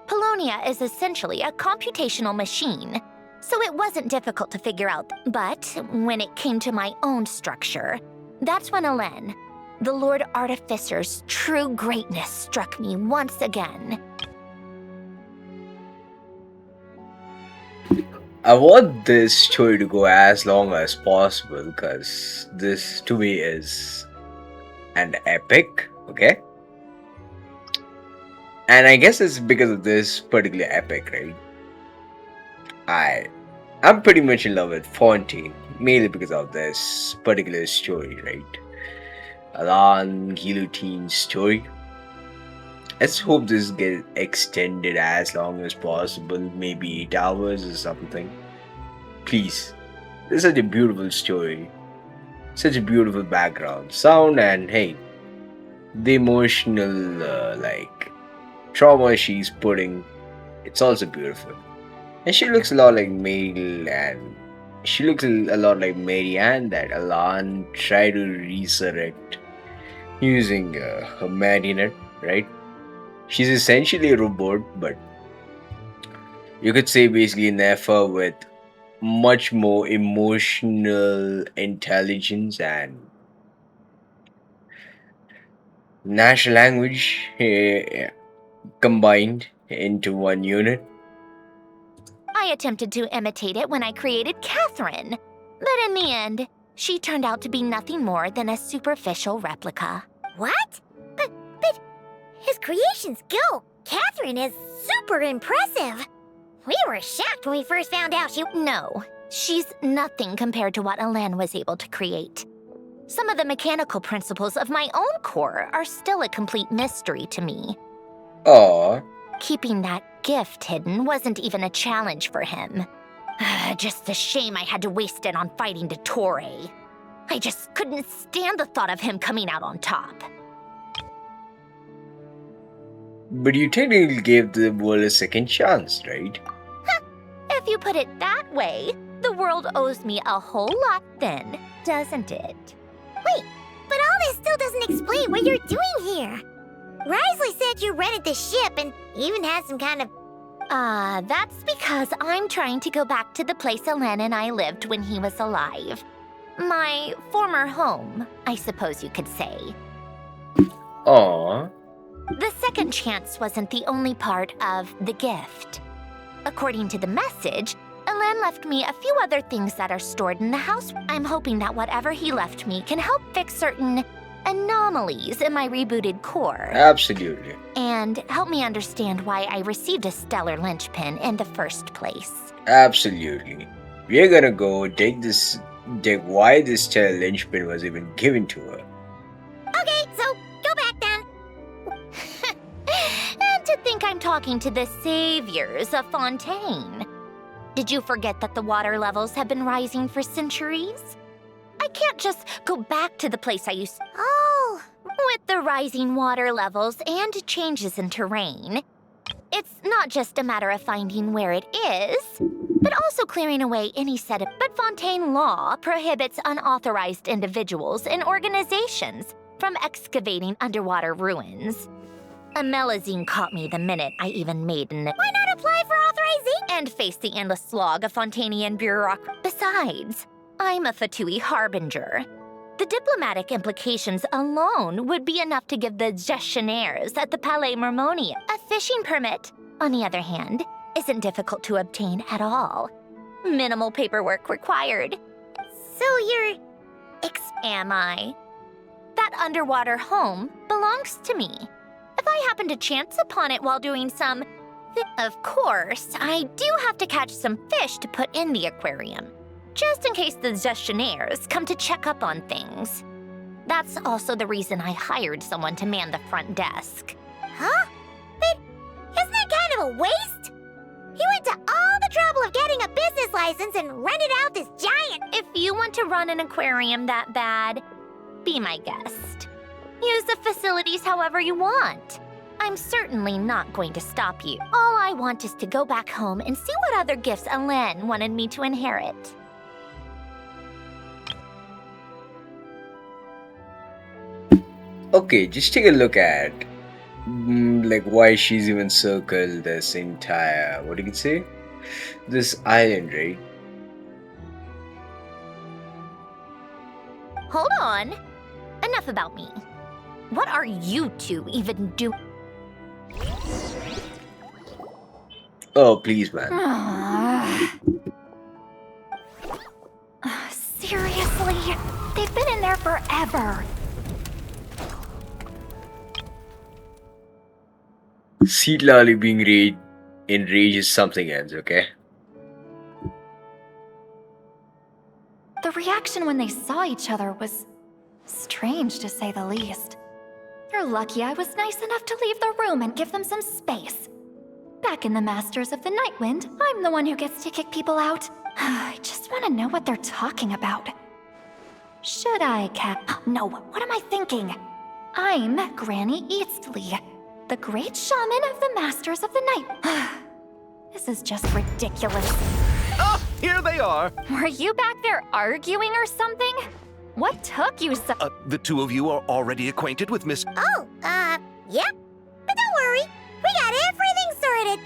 Polonia is essentially a computational machine, so it wasn't difficult to figure out. But when it came to my own structure, that's when Alen, the Lord Artificer's true greatness, struck me once again. I want this story to go as long as possible because this to me is an epic, okay? And I guess it's because of this particular epic, right? I'm pretty much in love with Fontaine, mainly because of this particular story, right? Alan Guillotine's story. Let's hope this gets extended as long as possible, maybe 8 hours or something. Please. This is such a beautiful story. Such a beautiful background sound, and hey, the emotional trauma she's putting, it's also beautiful. And she looks a lot like Meryl, and she looks a lot like Marianne that Alan tried to resurrect using her marionette, right? She's essentially a robot, but you could say basically an Nefer with much more emotional intelligence and natural language combined into one unit. I attempted to imitate it when I created Catherine, But in the end, she turned out to be nothing more than a superficial replica. What? But his creation skill, Catherine, is super impressive. We were shocked when we first found out she... No, she's nothing compared to what Elen was able to create. Some of the mechanical principles of my own core are still a complete mystery to me. Aw. Keeping that gift hidden wasn't even a challenge for him. Just a shame I had to waste it on fighting Dottore. I just couldn't stand the thought of him coming out on top. But you technically gave the world a second chance, right? If you put it that way, the world owes me a whole lot then, doesn't it? Wait, but all this still doesn't explain what you're doing here. Risley said you rented the ship and even had some kind of... That's because I'm trying to go back to the place Elen and I lived when he was alive. My former home, I suppose you could say. Aw. The second chance wasn't the only part of the gift. According to the message, Elen left me a few other things that are stored in the house. I'm hoping that whatever he left me can help fix certain anomalies in my rebooted core. Absolutely. And help me understand why I received a stellar linchpin in the first place. Absolutely. We're gonna go dig why this stellar linchpin was even given to her. Okay, so go back then. And to think I'm talking to the saviors of Fontaine. Did you forget that the water levels have been rising for centuries? I can't just go back to the place I used to. Oh, With the rising water levels and changes in terrain, it's not just a matter of finding where it is, but also clearing away any set of... But Fontaine law prohibits unauthorized individuals and organizations from excavating underwater ruins. A melazine caught me the minute I even made an... why not apply for authorization? And face the endless slog of Fontanian bureaucracy. Besides, I'm a Fatui harbinger. The diplomatic implications alone would be enough to give the gestionnaires at the Palais Mermonia a fishing permit. On the other hand, isn't difficult to obtain at all. Minimal paperwork required. So you're... Am I? That underwater home belongs to me. If I happen to chance upon it while doing some... Of course, I do have to catch some fish to put in the aquarium, just in case the gestionnaires come to check up on things. That's also the reason I hired someone to man the front desk. Huh? But isn't that kind of a waste? He went to all the trouble of getting a business license and rented out this giant... If you want to run an aquarium that bad, be my guest. Use the facilities however you want. I'm certainly not going to stop you. All I want is to go back home and see what other gifts Elen wanted me to inherit. Okay, just take a look at like why she's even circled this entire, what do you say? This island, right? Hold on. Enough about me. What are you two even doing? Oh, please, man. Seriously? They've been in there forever. Seat Lolly being enraged is something else, okay? The reaction when they saw each other was strange, to say the least. You're lucky I was nice enough to leave the room and give them some space. Back in the Masters of the Nightwind, I'm the one who gets to kick people out. I just want to know what they're talking about. Should I, No, what am I thinking? I'm Granny Eastley, the great shaman of the Masters of the Night. This is just ridiculous. Ah, here they are. Were you back there arguing or something? What took you so... The two of you are already acquainted with Miss... Oh, yep. But don't worry, we got everything sorted.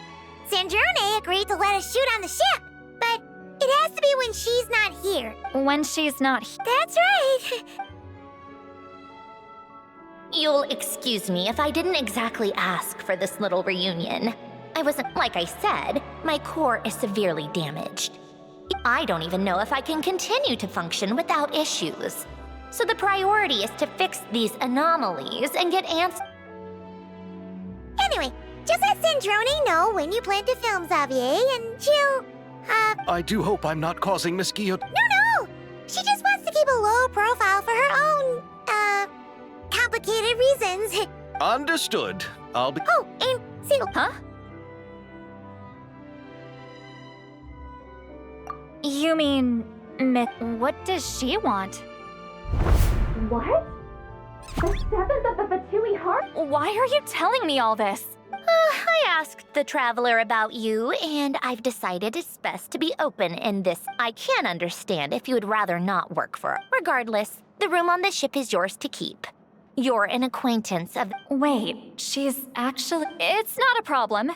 Sandrone agreed to let us shoot on the ship, but it has to be when she's not here. When she's not here. That's right. You'll excuse me if I didn't exactly ask for this little reunion. I wasn't, like I said, my core is severely damaged. I don't even know if I can continue to function without issues. So the priority is to fix these anomalies and get answers. Anyway, just let Sandrone know when you plan to film Xavier, and she'll, I do hope I'm not causing Miss Guillot. No! She just wants to keep a low profile for her own, complicated reasons. Understood. I'll be. Oh, and see, Huh? You mean, what does she want? What? The 7th of the Fatui Heart? Why are you telling me all this? I asked the traveler about you, and I've decided it's best to be open in this. I can understand if you would rather not work for her. Regardless, the room on the ship is yours to keep. You're an acquaintance of. Wait, she's actually. It's not a problem.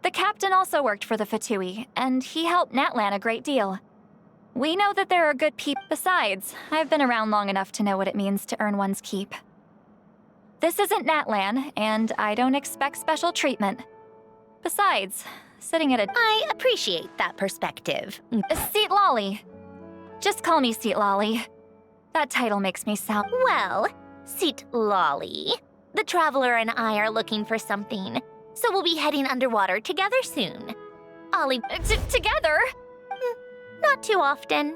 The captain also worked for the Fatui, and he helped Natlan a great deal. We know that there are good people. Besides, I've been around long enough to know what it means to earn one's keep. This isn't Natlan, and I don't expect special treatment. Besides, sitting at a. I appreciate that perspective. Seat Lolly. Just call me Seat Lolly. That title makes me sound. Well, Seat Lolly, the traveler and I are looking for something, so we'll be heading underwater together soon. Ollie, Together? not too often.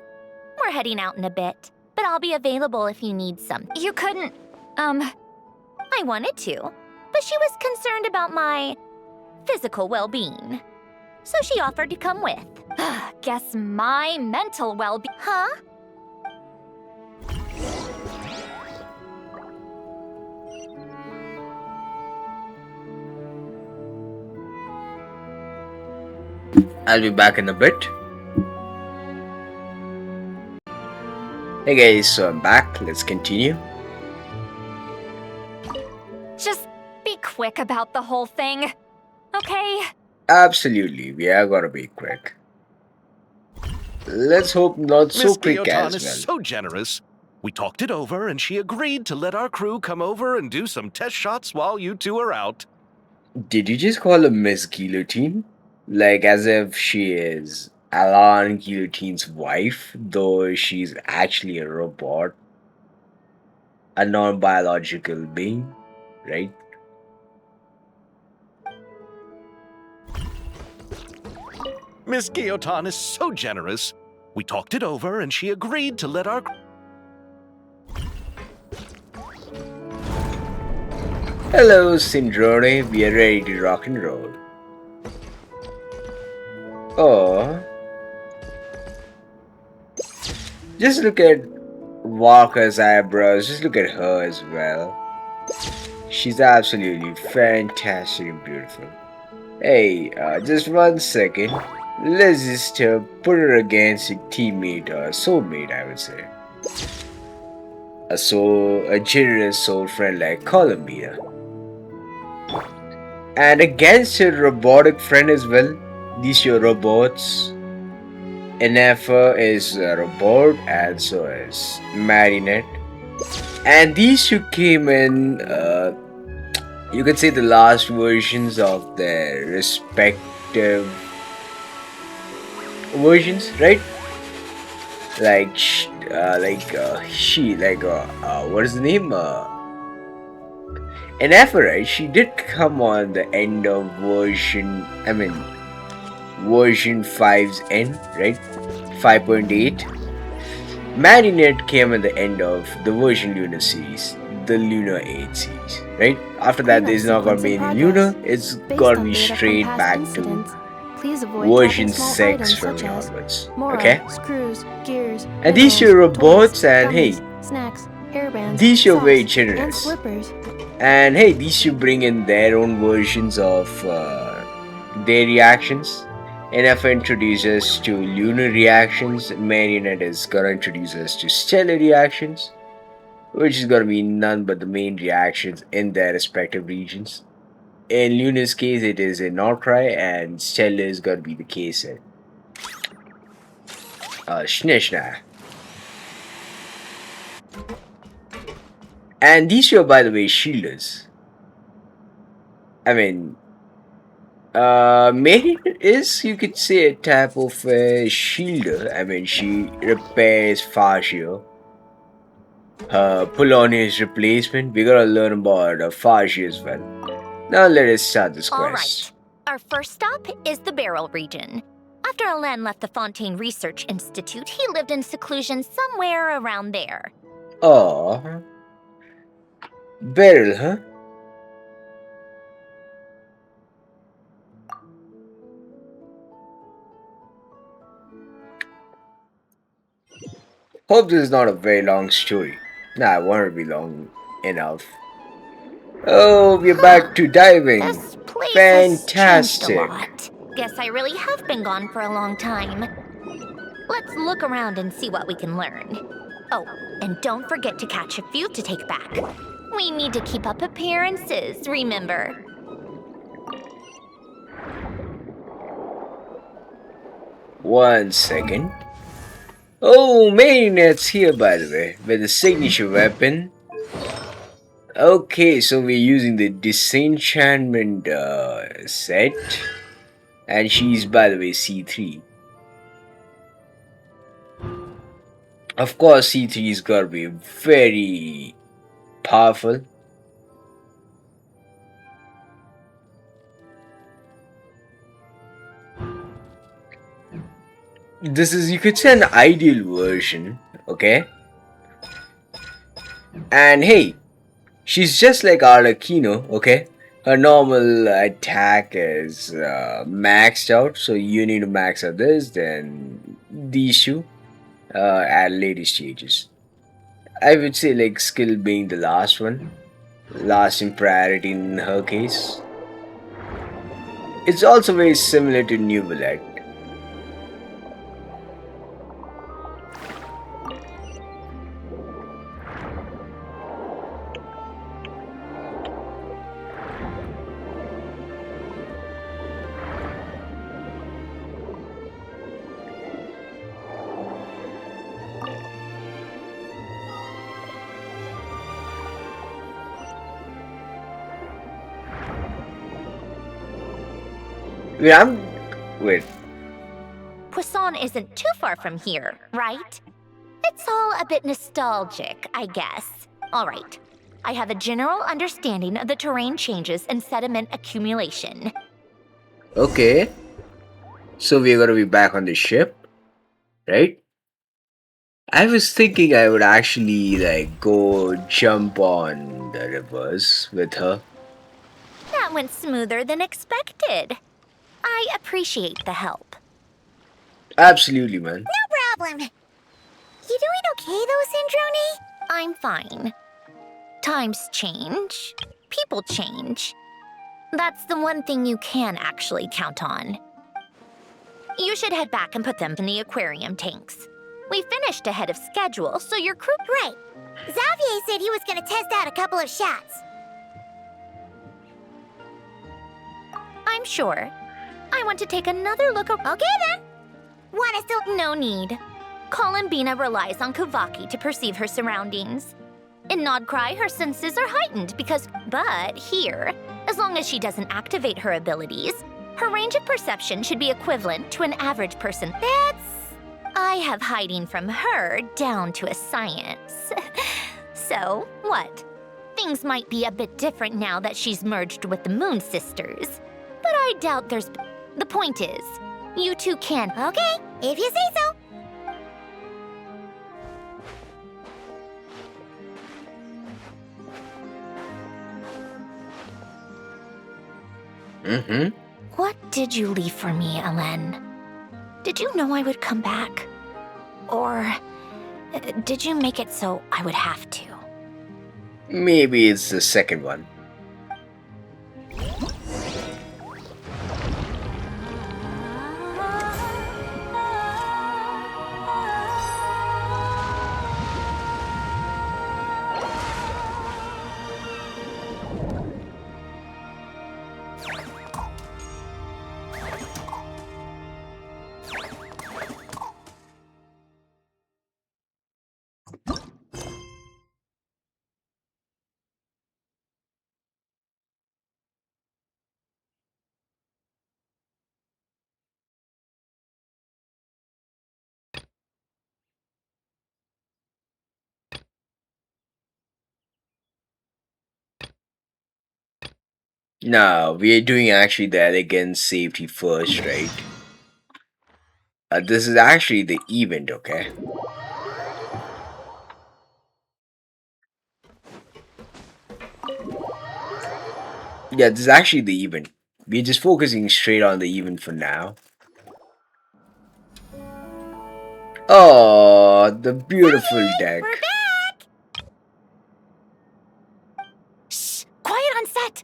We're heading out in a bit, but I'll be available if you need something. You couldn't. I wanted to, but she was concerned about my physical well-being, so she offered to come with. Guess my mental well-being. Huh? I'll be back in a bit. Hey guys, so I'm back. Let's continue. Just be quick about the whole thing, okay? Absolutely, we are gonna be quick. Let's hope not so Miss quick Guillotin as is well. so generous. We talked it over, and she agreed to let our crew come over and do some test shots while you two are out. Did you just call her Miss Guillotine? Like as if she is Alan Guillotine's wife, though she's actually a robot, a non-biological being, right? Miss Guillotin is so generous. We talked it over, and she agreed to let our. Hello, Sindrone. We are ready to rock and roll. Oh. Just look at Walker's eyebrows. Just look at her as well. She's absolutely fantastic and beautiful. Hey, just 1 second. Let's just put her against a teammate or a soulmate, I would say. A generous soul friend like Columbia. And against her robotic friend as well. These are robots. Enefa is a robot, and so is Marinette. And these two came in, you could say, the last versions of their respective versions, right? What is the name? Enefa, right? She did come on the end of version 5's end, right? 5.8. Marinette came at the end of the version Luna series, the Luna 8 series, right? After that, there's not gonna be any Luna, it's gonna be straight back to version 6 from here onwards, okay? Screws, gears, And these are robots, and hey, snacks, hairbands, these are very socks, and generous. slippers. And hey, these should bring in their own versions of their reactions. Enefa introduces us to lunar reactions. Marinette is gonna introduce us to stellar reactions, which is gonna be none but the main reactions in their respective regions. In Luna's case, it is in Nod-Krai, and stellar is gonna be the case in Snishna. And these two are, by the way, shielders. I mean, Mary is, you could say, a type of a shielder. I mean, she repairs fascia. Her Polonius replacement. We gotta learn about fascia as well. Now let us start this All quest. right. Our first stop is the Beryl region. After Alain left the Fontaine Research Institute, he lived in seclusion somewhere around there. Oh, Beryl, huh? Hope this is not a very long story. Nah, it won't be long enough. Oh, we're back to diving. This place has changed a Fantastic. lot. Guess I really have been gone for a long time. Let's look around and see what we can learn. Oh, and don't forget to catch a few to take back. We need to keep up appearances, remember? One second. Oh, Marionette's here, by the way, with a signature weapon. Okay, so we're using the disenchantment set. And she's, by the way, C3. Of course, C3's gotta be very powerful. This is, you could say, an ideal version, okay? And hey, she's just like Arlecchino, okay? Her normal attack is maxed out, so you need to max out this, then these two at later stages. I would say, like, skill being the last one, last in priority in her case. It's also very similar to New Bullet. Wait, wait. Poisson isn't too far from here, right? It's all a bit nostalgic, I guess. All right. I have a general understanding of the terrain changes and sediment accumulation. Okay. So we're gonna be back on the ship, right? I was thinking I would actually like go jump on the rivers with her. That went smoother than expected. I appreciate the help. Absolutely, man. No problem. You doing okay though, Sandrone? I'm fine. Times change. People change. That's the one thing you can actually count on. You should head back and put them in the aquarium tanks. We finished ahead of schedule, so your crew... Right. Xavier said he was gonna test out a couple of shots. I'm sure. I want to take another look at... Okay then. Wanna still... No need. Columbina relies on Kuvaki to perceive her surroundings. In Nod-Krai, her senses are heightened because... But here, as long as she doesn't activate her abilities, her range of perception should be equivalent to an average person. I have hiding from her down to a science. So, what? Things might be a bit different now that she's merged with the Moon Sisters. But I doubt there's... The point is, you two can... Okay, if you say so. Mm-hmm. What did you leave for me, Alain? Did you know I would come back? Or did you make it so I would have to? Maybe it's the second one. No, we are doing actually the elegant safety first, right? This is actually the event, okay? Yeah, this is actually the event. We're just focusing straight on the event for now. Oh, the beautiful deck. We're back! Shh! Quiet on set!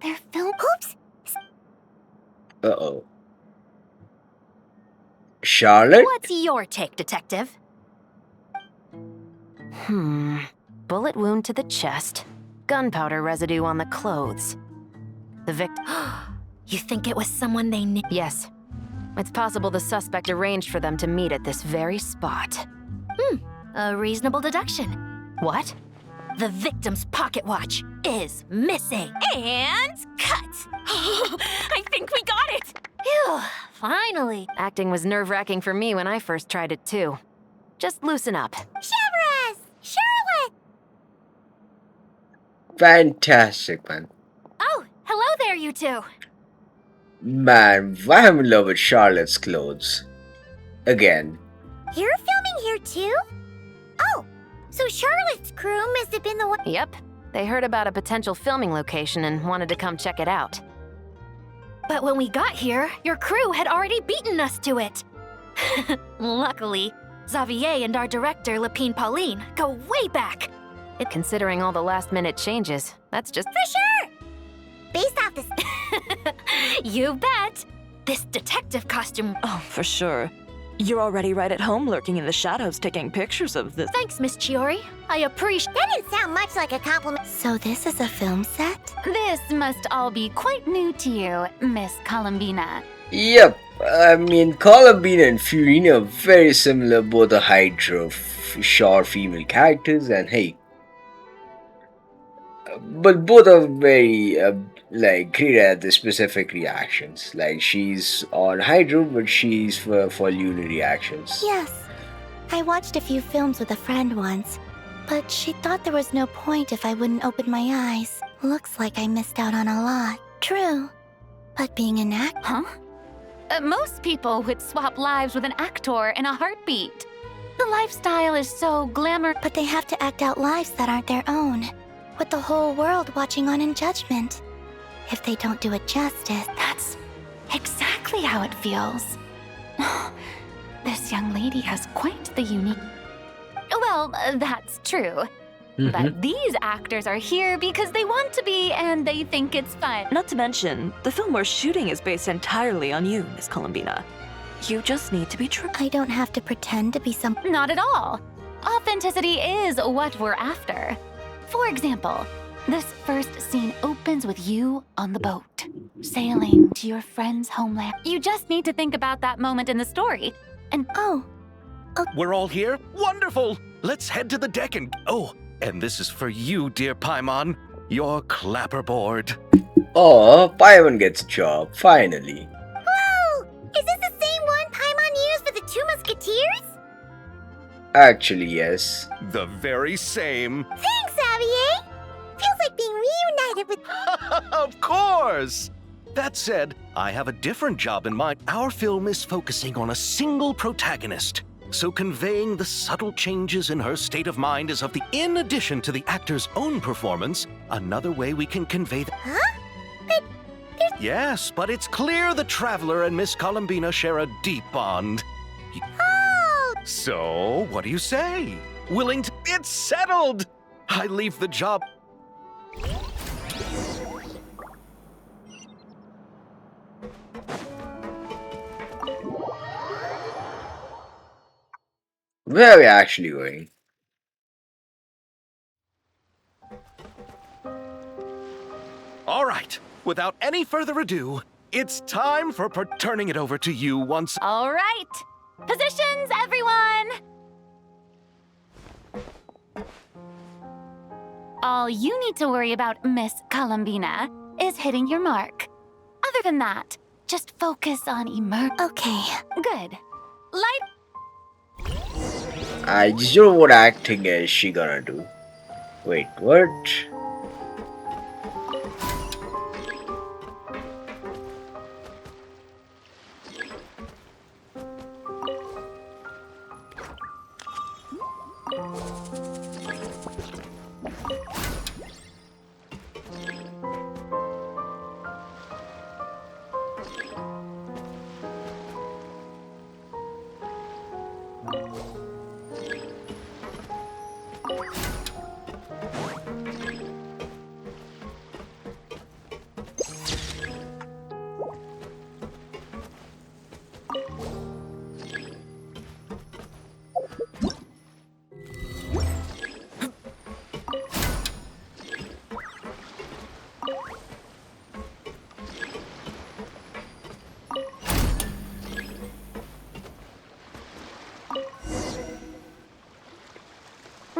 They're film. Oops! Uh-oh. Charlotte? What's your take, Detective? Bullet wound to the chest. Gunpowder residue on the clothes. The victim. You think it was someone they knew? Yes. It's possible the suspect arranged for them to meet at this very spot. A reasonable deduction. What? The victim's pocket watch is missing. And cut! I think we got it! Phew, finally. Acting was nerve-wracking for me when I first tried it too. Just loosen up. Chevrolet! Charlotte! Fantastic, man. Oh, hello there, you two. Man, why I'm in love with Charlotte's clothes. Again. You're filming here too? Oh, so Charlotte's crew must have been the one. Yep. They heard about a potential filming location and wanted to come check it out. But when we got here, your crew had already beaten us to it. Luckily, Xavier and our director, Lapine Pauline, go way back. Considering all the last-minute changes, that's just... For sure! Based off this. You bet! This detective costume. Oh, for sure. You're already right at home lurking in the shadows taking pictures of this. Thanks, Miss Chiori. I appreciate. That didn't sound much like a compliment. So this is a film set? This must all be quite new to you, Miss Columbina. Yep. I mean, Columbina and Furina are very similar, both are Hydra short female characters, and hey. But both are very great at the specific reactions. Like she's on Hydro, but she's for lunar reactions. Yes. I watched a few films with a friend once, but she thought there was no point if I wouldn't open my eyes. Looks like I missed out on a lot. True. But being an actor... Huh? Most people would swap lives with an actor in a heartbeat. The lifestyle is so glamour. But they have to act out lives that aren't their own, with the whole world watching on in judgment. If they don't do it justice... That's exactly how it feels. This young lady has quite the unique... Well, that's true. But these actors are here because they want to be and they think it's fun. Not to mention, the film we're shooting is based entirely on you, Miss Columbina. You just need to be true. I don't have to pretend to be some... Not at all. Authenticity is what we're after. For example, this first scene opens with you on the boat, sailing to your friend's homeland. You just need to think about that moment in the story. And We're all here? Wonderful! Let's head to the deck and... Oh, and this is for you, dear Paimon. Your clapperboard. Oh, Paimon gets a job, finally. Whoa! Is this the same one Paimon used for the Two Musketeers? Actually, yes. The very same. Thanks, Xavier! Feels like being reunited with... Of course! That said, I have a different job in mind. Our film is focusing on a single protagonist, so conveying the subtle changes in her state of mind is of the... In addition to the actor's own performance, another way we can convey the... Huh? Yes, but it's clear the Traveler and Miss Columbina share a deep bond. Oh! So, what do you say? Willing to... It's settled! I leave the job... Where are we actually going? All right, without any further ado, it's time for turning it over to you once... all right, positions, everyone! All you need to worry about, Miss Columbina, is hitting your mark. Other than that, just focus on Okay. Good. Light. I just don't know what acting is she gonna do. Wait, what?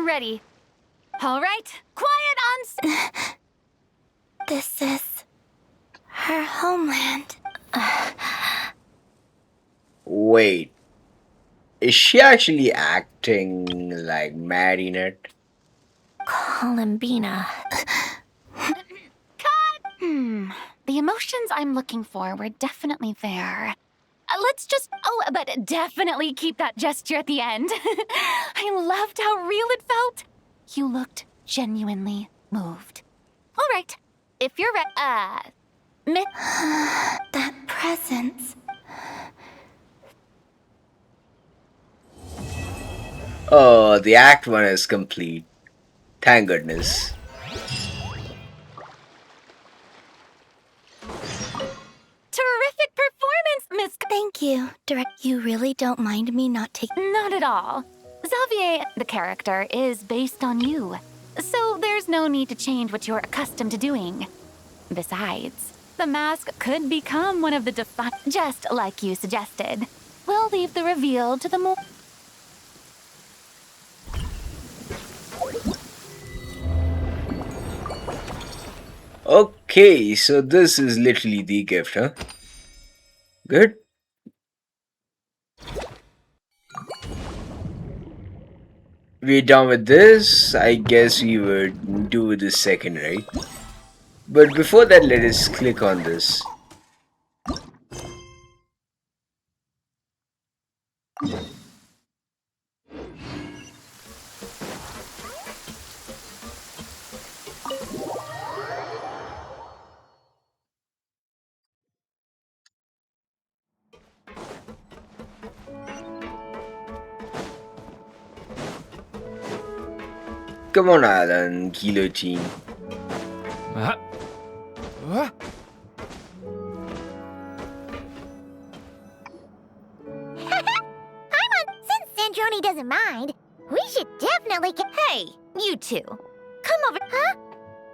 ready. All right, quiet on. This is her homeland. Wait, is she actually acting like Marinette? Columbina. Cut! The emotions I'm looking for were definitely there. But definitely keep that gesture at the end. I loved how real it felt. You looked genuinely moved. All right, if you're ready, That presence. Oh, the Act 1 is complete. Thank goodness. Terrific performance, Miss. Thank you, Direct. You really don't mind me not taking. Not at all. Xavier, the character, is based on you. So there's no need to change what you're accustomed to doing. Besides, the mask could become one of the just like you suggested. We'll leave the reveal to the more. Okay, so this is literally the gift, huh? Good. We're done with this. I guess we would do the second, right? But before that, let us click on this. Come on, Alan, guillotine. Since Sandrone doesn't mind, we should definitely get. Hey, you two. Come over. Huh?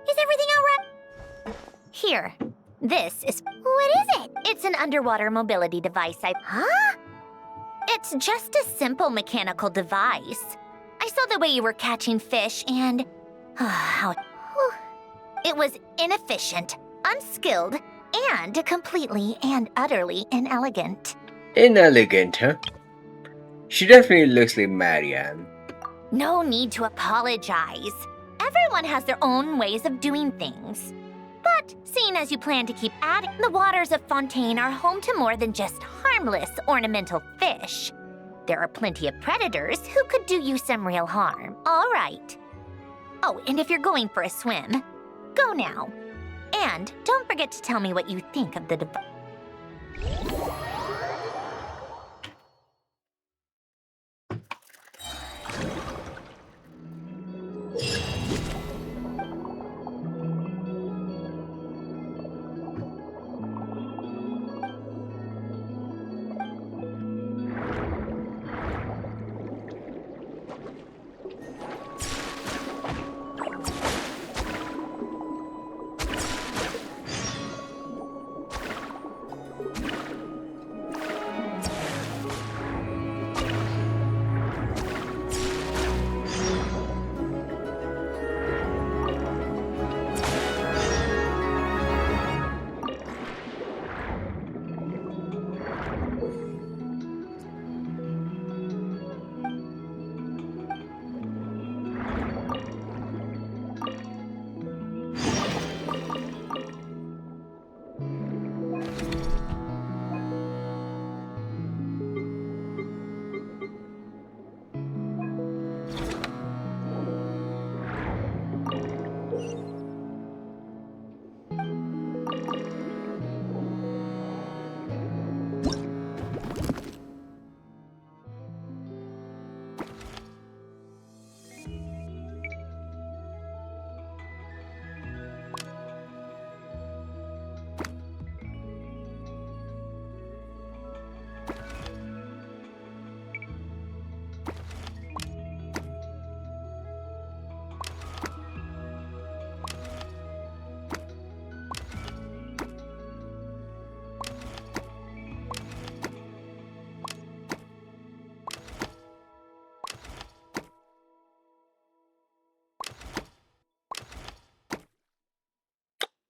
Is everything alright? Here. This is. What is it? It's an underwater mobility device. Huh? It's just a simple mechanical device. I saw the way you were catching fish and. How. It was inefficient, unskilled, and completely and utterly inelegant. Inelegant, huh? She definitely looks like Marianne. No need to apologize. Everyone has their own ways of doing things. But seeing as you plan to keep adding, the waters of Fontaine are home to more than just harmless ornamental fish. There are plenty of predators who could do you some real harm. All right. Oh, and if you're going for a swim, go now. And don't forget to tell me what you think of the device.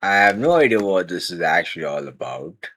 I have no idea what this is actually all about.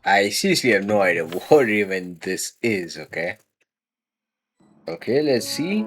I seriously have no idea what even this is, okay? Okay, let's see.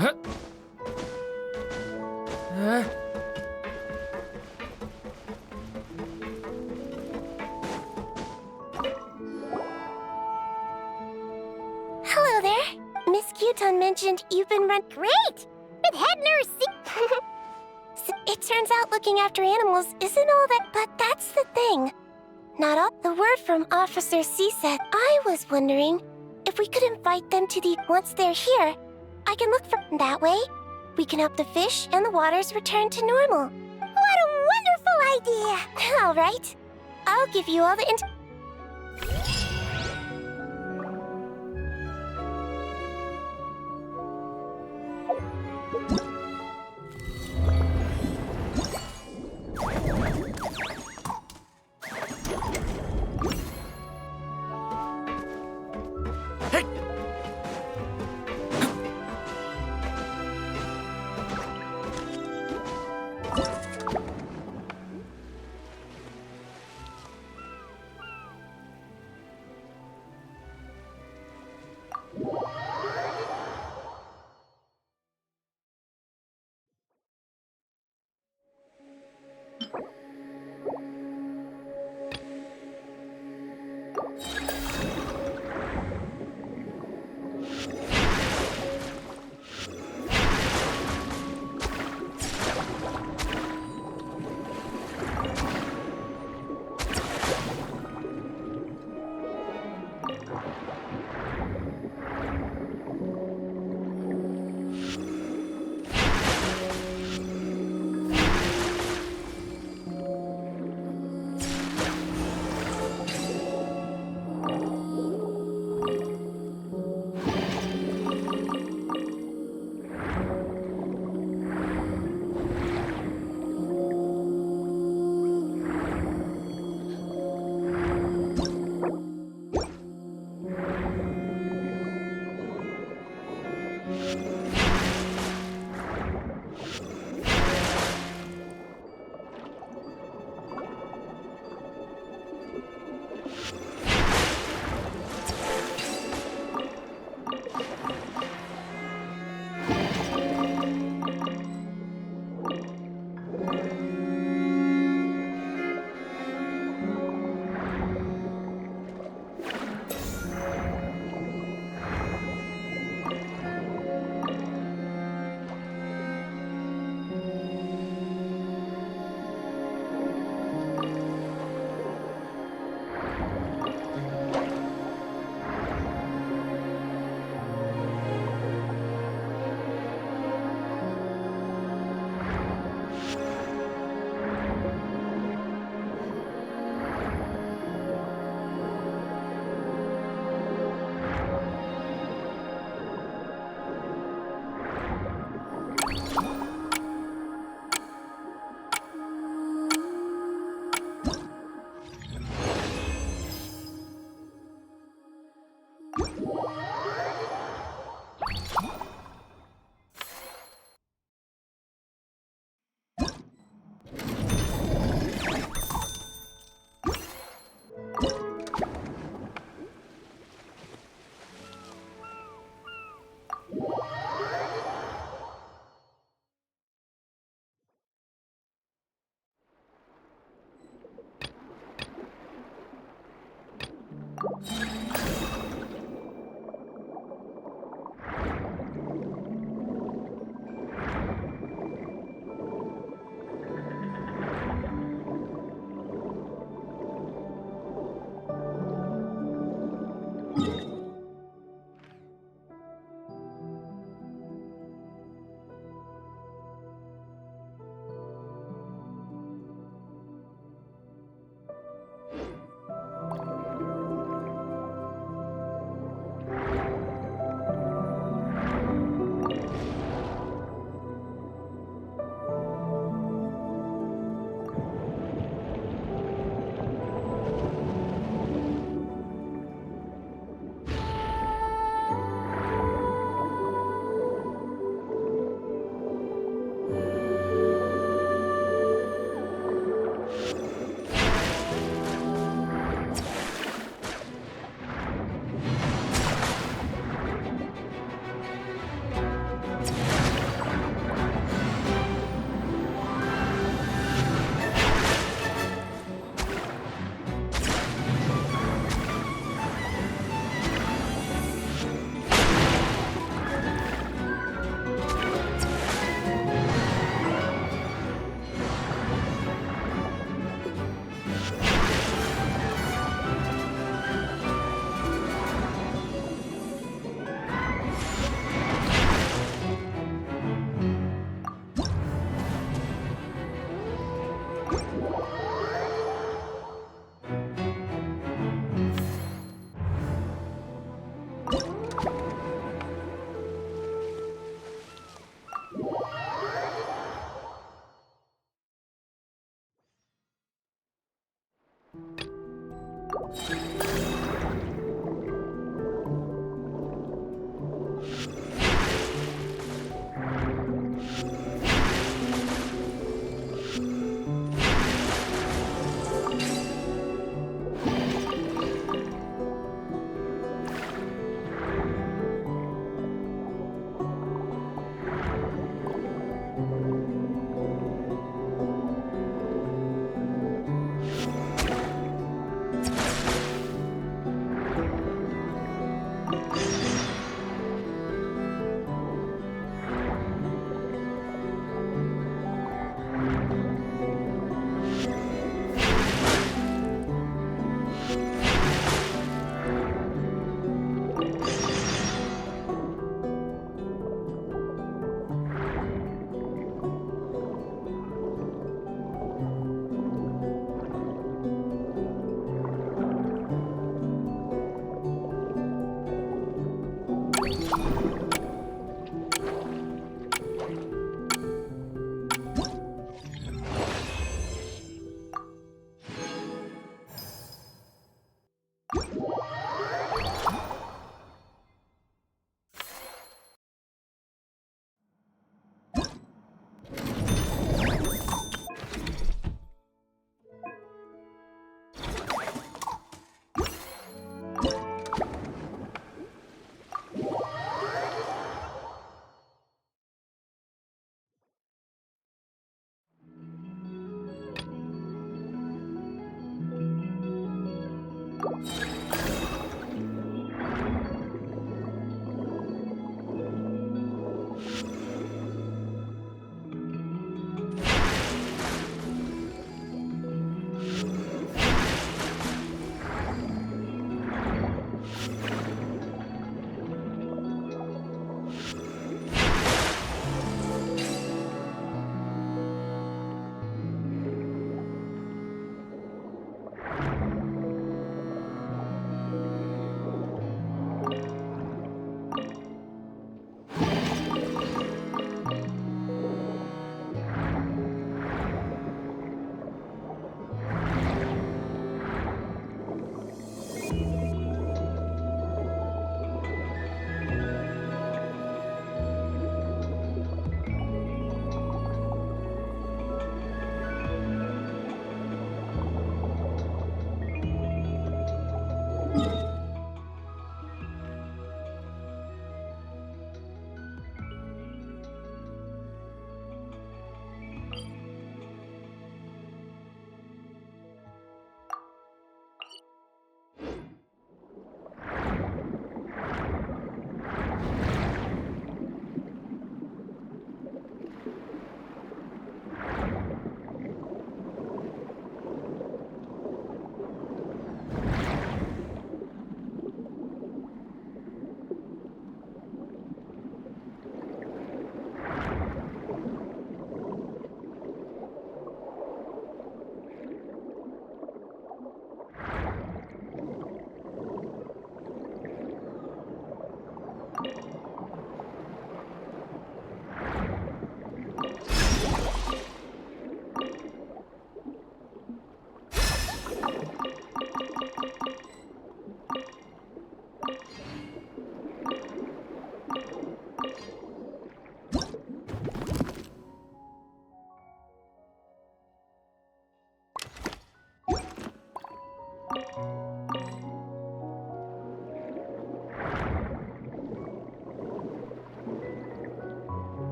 Hello there. Miss Cuton mentioned you've been run great. Been head nurse. It turns out looking after animals isn't all that, but that's the thing. Not all. The word from Officer C said. I was wondering if we could invite them to the. Once they're here, I can look for that way. We can help the fish and the waters return to normal. What a wonderful idea! All right, I'll give you all the.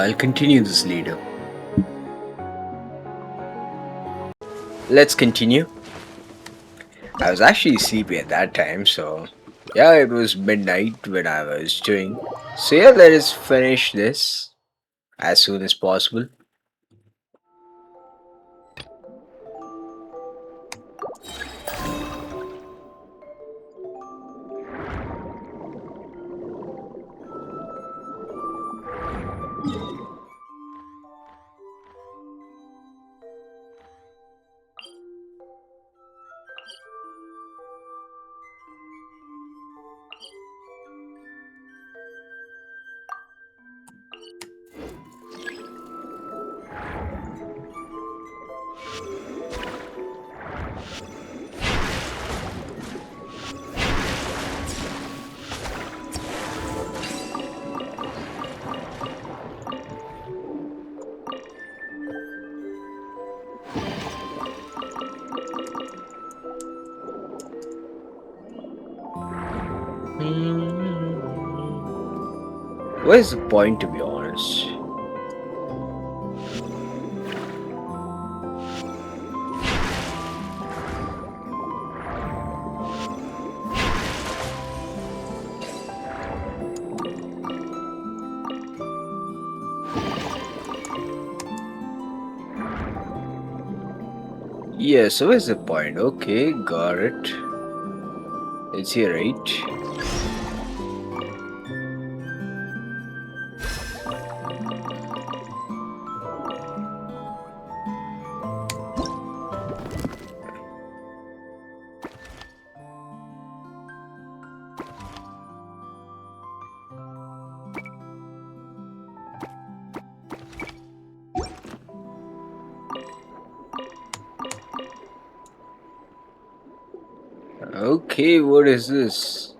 I'll continue this later. Let's continue. I was actually sleepy at that time, so yeah, it was midnight when I was doing. So yeah, let us finish this as soon as possible. Where's the point, to be honest? Yeah, so where's the point? Okay, got it. It's here, right? Okay, what is this?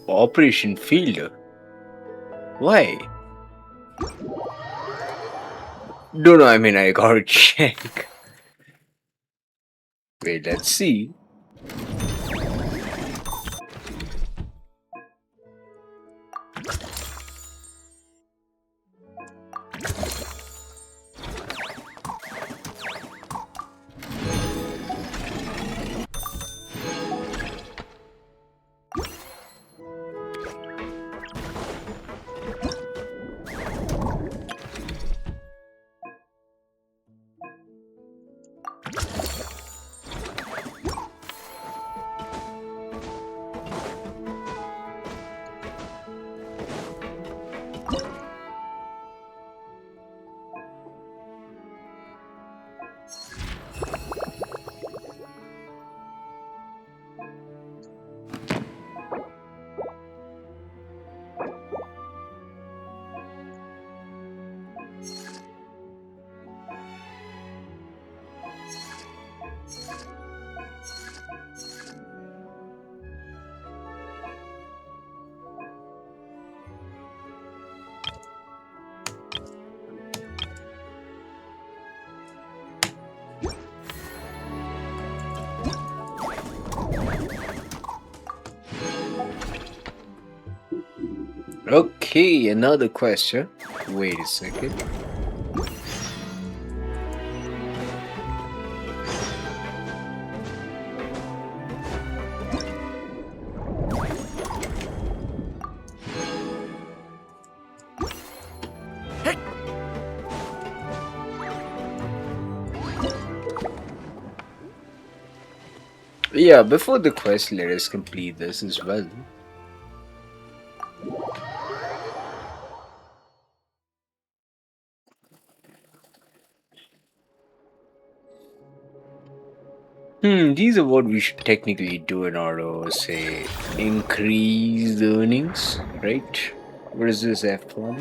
Operation Fielder. Why? Don't know, I mean, I gotta check. Wait, let's see. Okay, another question. Wait a second. Yeah, before the quest, let us complete this as well. These are what we should technically do in order to say increase the earnings, right? What is this F1?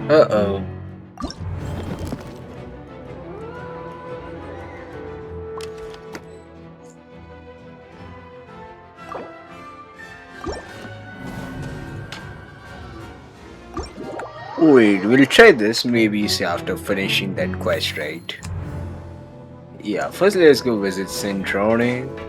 Uh-oh. Wait, we'll try this maybe say after finishing that quest, right? Yeah, first let's go visit Centrone.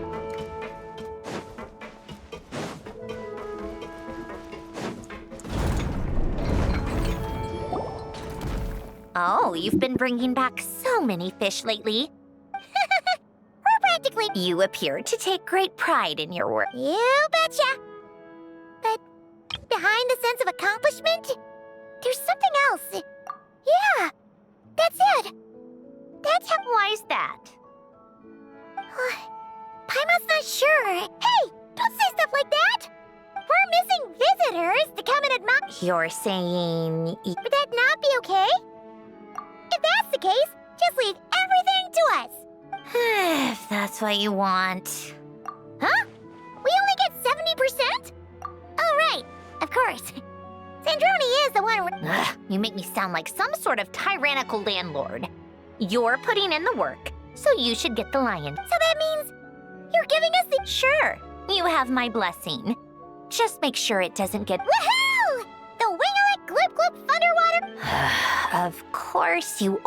Oh, you've been bringing back so many fish lately. We're practically... You appear to take great pride in your work. You betcha! But behind the sense of accomplishment, there's something else. Yeah, that's it. That's how... Why is that? Paimon's not sure. Hey, don't say stuff like that! We're missing visitors to come and admire... You're saying... Would that not be okay? If that's the case, just leave everything to us. If that's what you want. Huh? We only get 70%? Oh, right. Of course. Sandrone is the one... Ugh, you make me sound like some sort of tyrannical landlord. You're putting in the work, so you should get the lion. So that means you're giving us the... Sure. You have my blessing. Just make sure it doesn't get... Woohoo! The wing-a-lick gloop-gloop thunderwater... Of course you...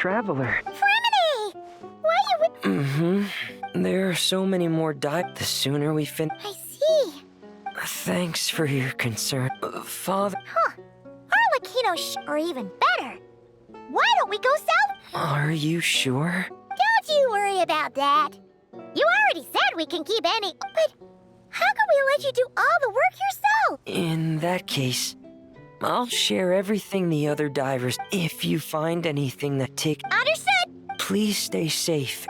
traveler. Criminy! Why you... Mm-hmm. There are so many more the sooner we I see. Thanks for your concern. Father... Arlecchino or even better. Why don't we go south? Are you sure? Don't you worry about that. You already said we can keep any... But how can we let you do all the work yourself? In that case, I'll share everything the other divers. If you find anything that Understood. please stay safe.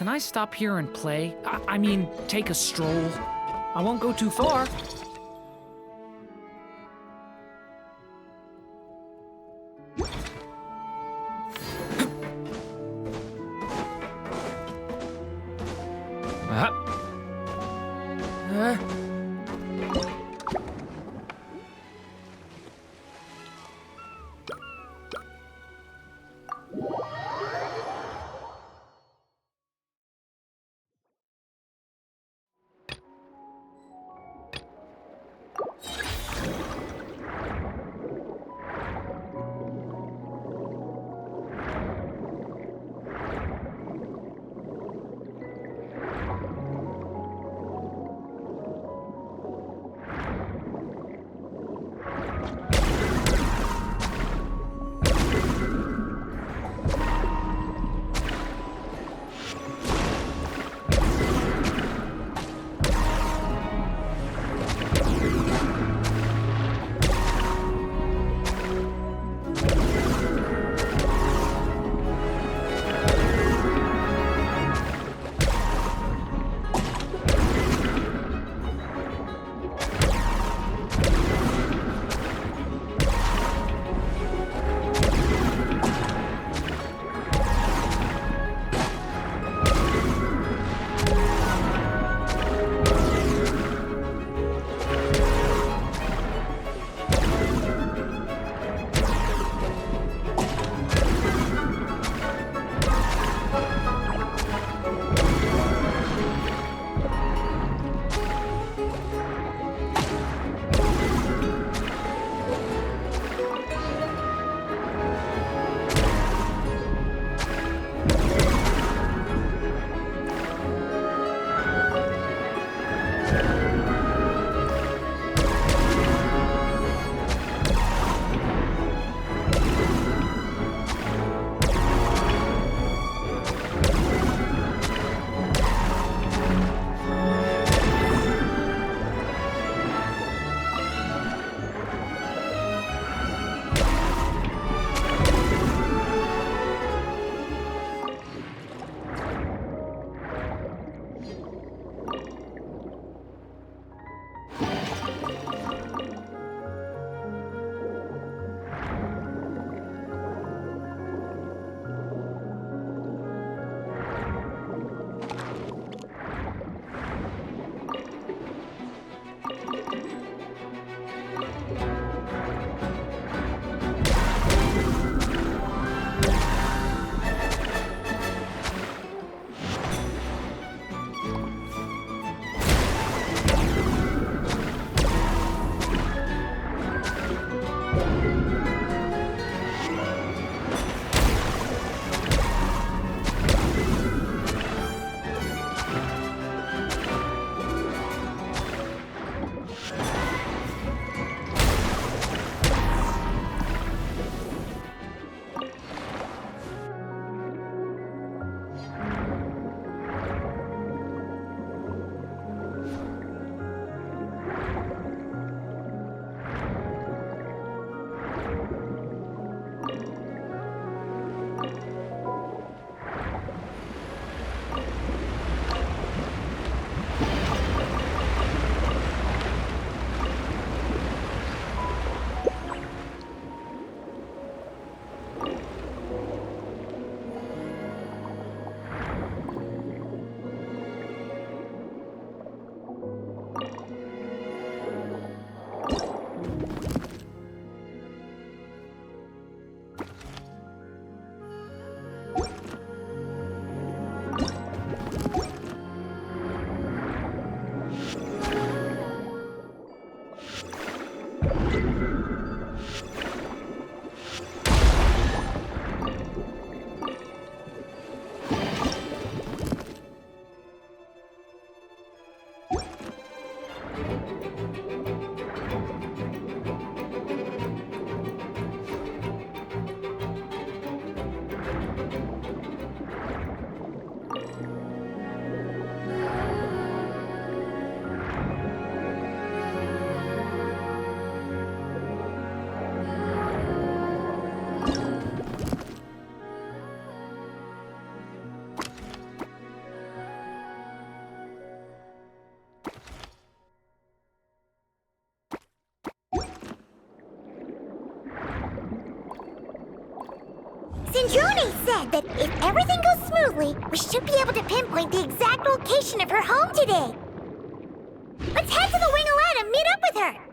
can I stop here and play? I mean, take a stroll. I won't go too far. Sandrone said that if everything goes smoothly, we should be able to pinpoint the exact location of her home today. Let's head to the Wing Alan and meet up with her.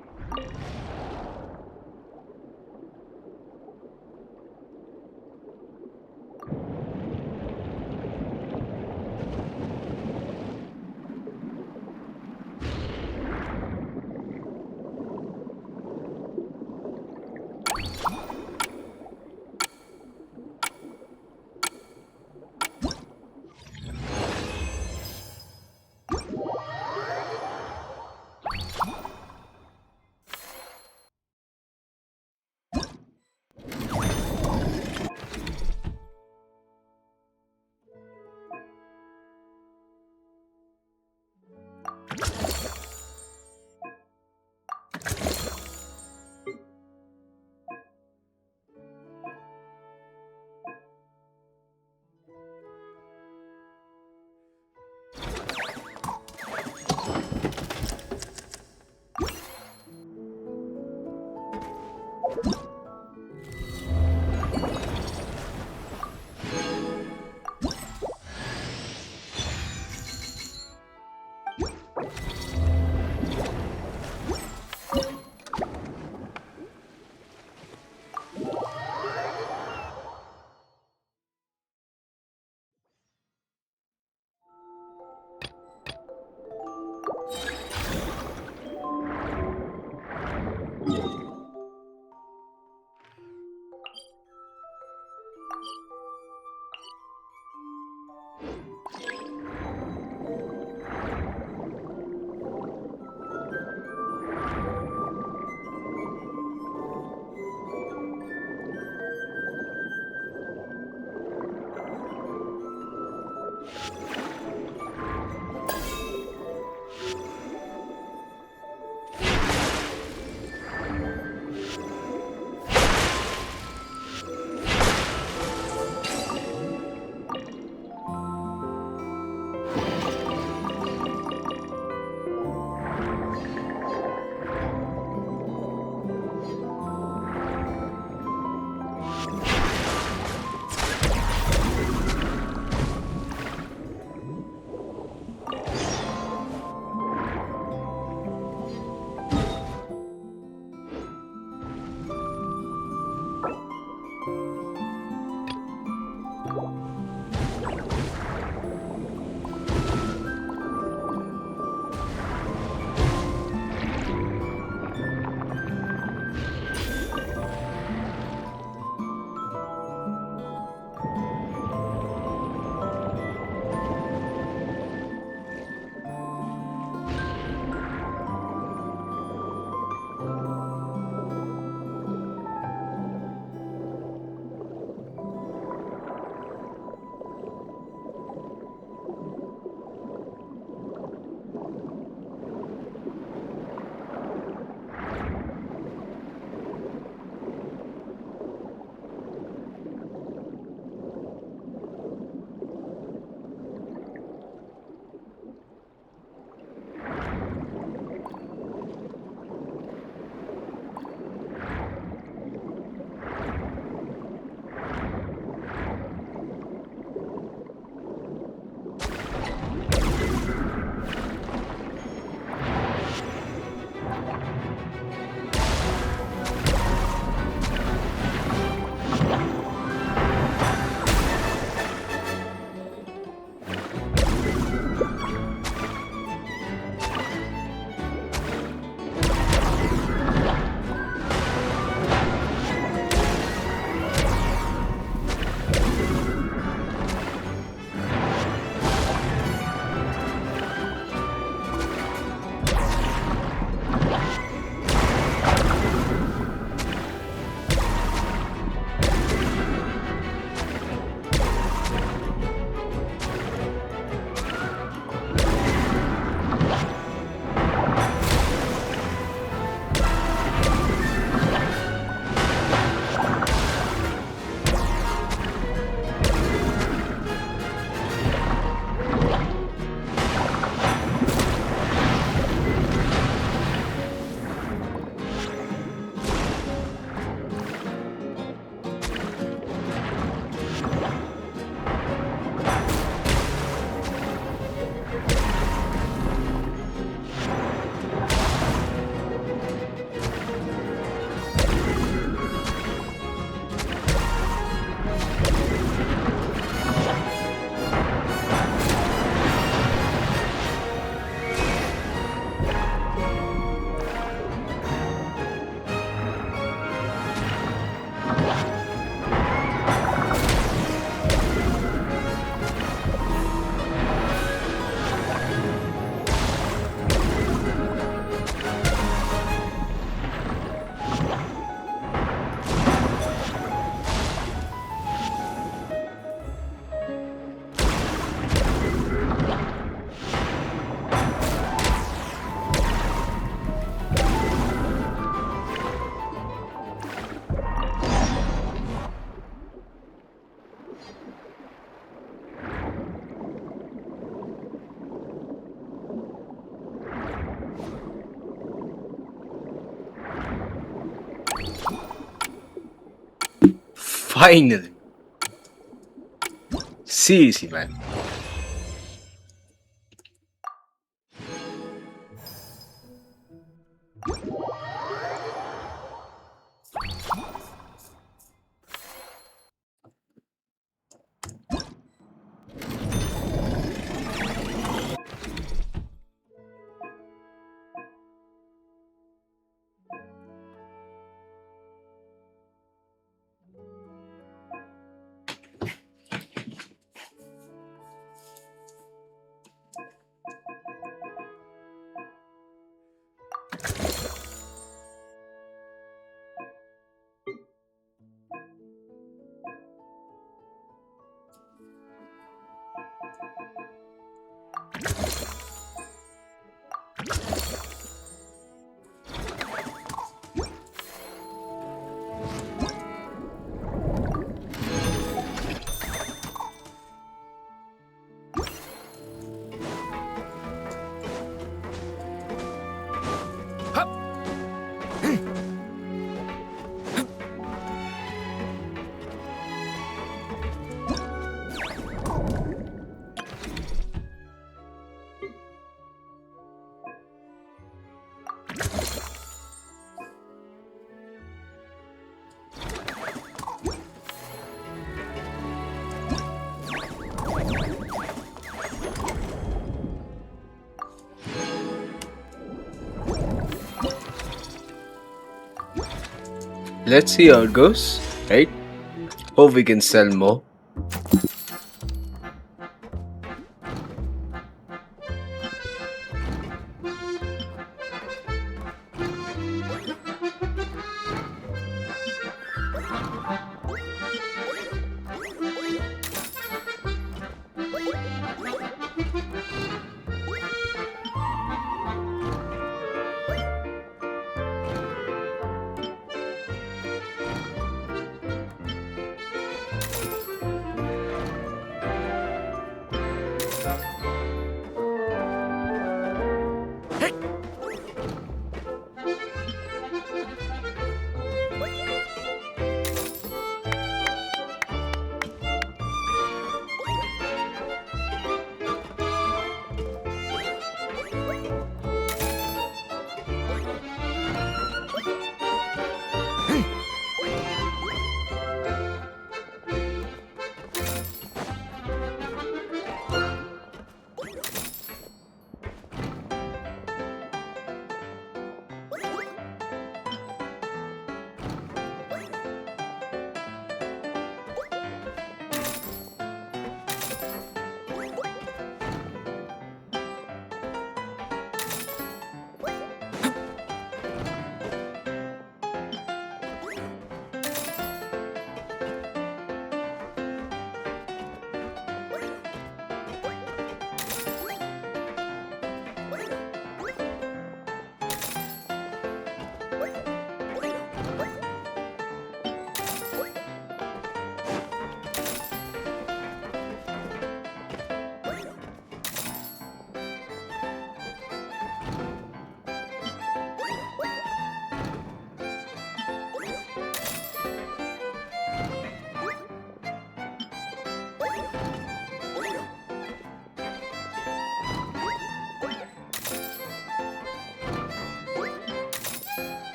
Finally. Seriously, man. Let's see how it goes, right? Hope we can sell more.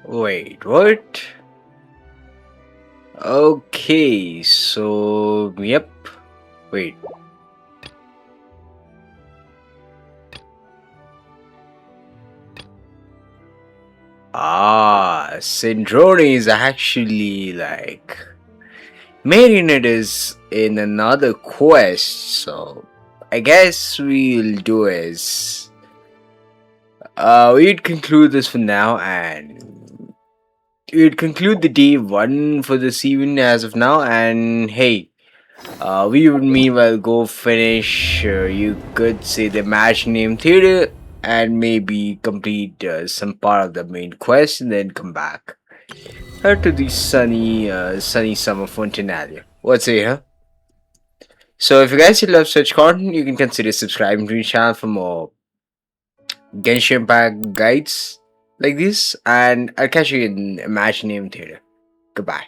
Wait, what? Okay, so yep. Wait. Syndrome is actually like Marionette is in another quest, so I guess we'll do is we'd conclude this for now, and we'd conclude the day one for this evening as of now. And hey, we would meanwhile go finish, you could say, the Imaginarium Theater and maybe complete some part of the main quest and then come back to the sunny summer Fontinalia. What say, huh? So if you guys love such content, you can consider subscribing to the channel for more Genshin Impact guides like this, and I'll catch you in Imaginarium Theater. Goodbye.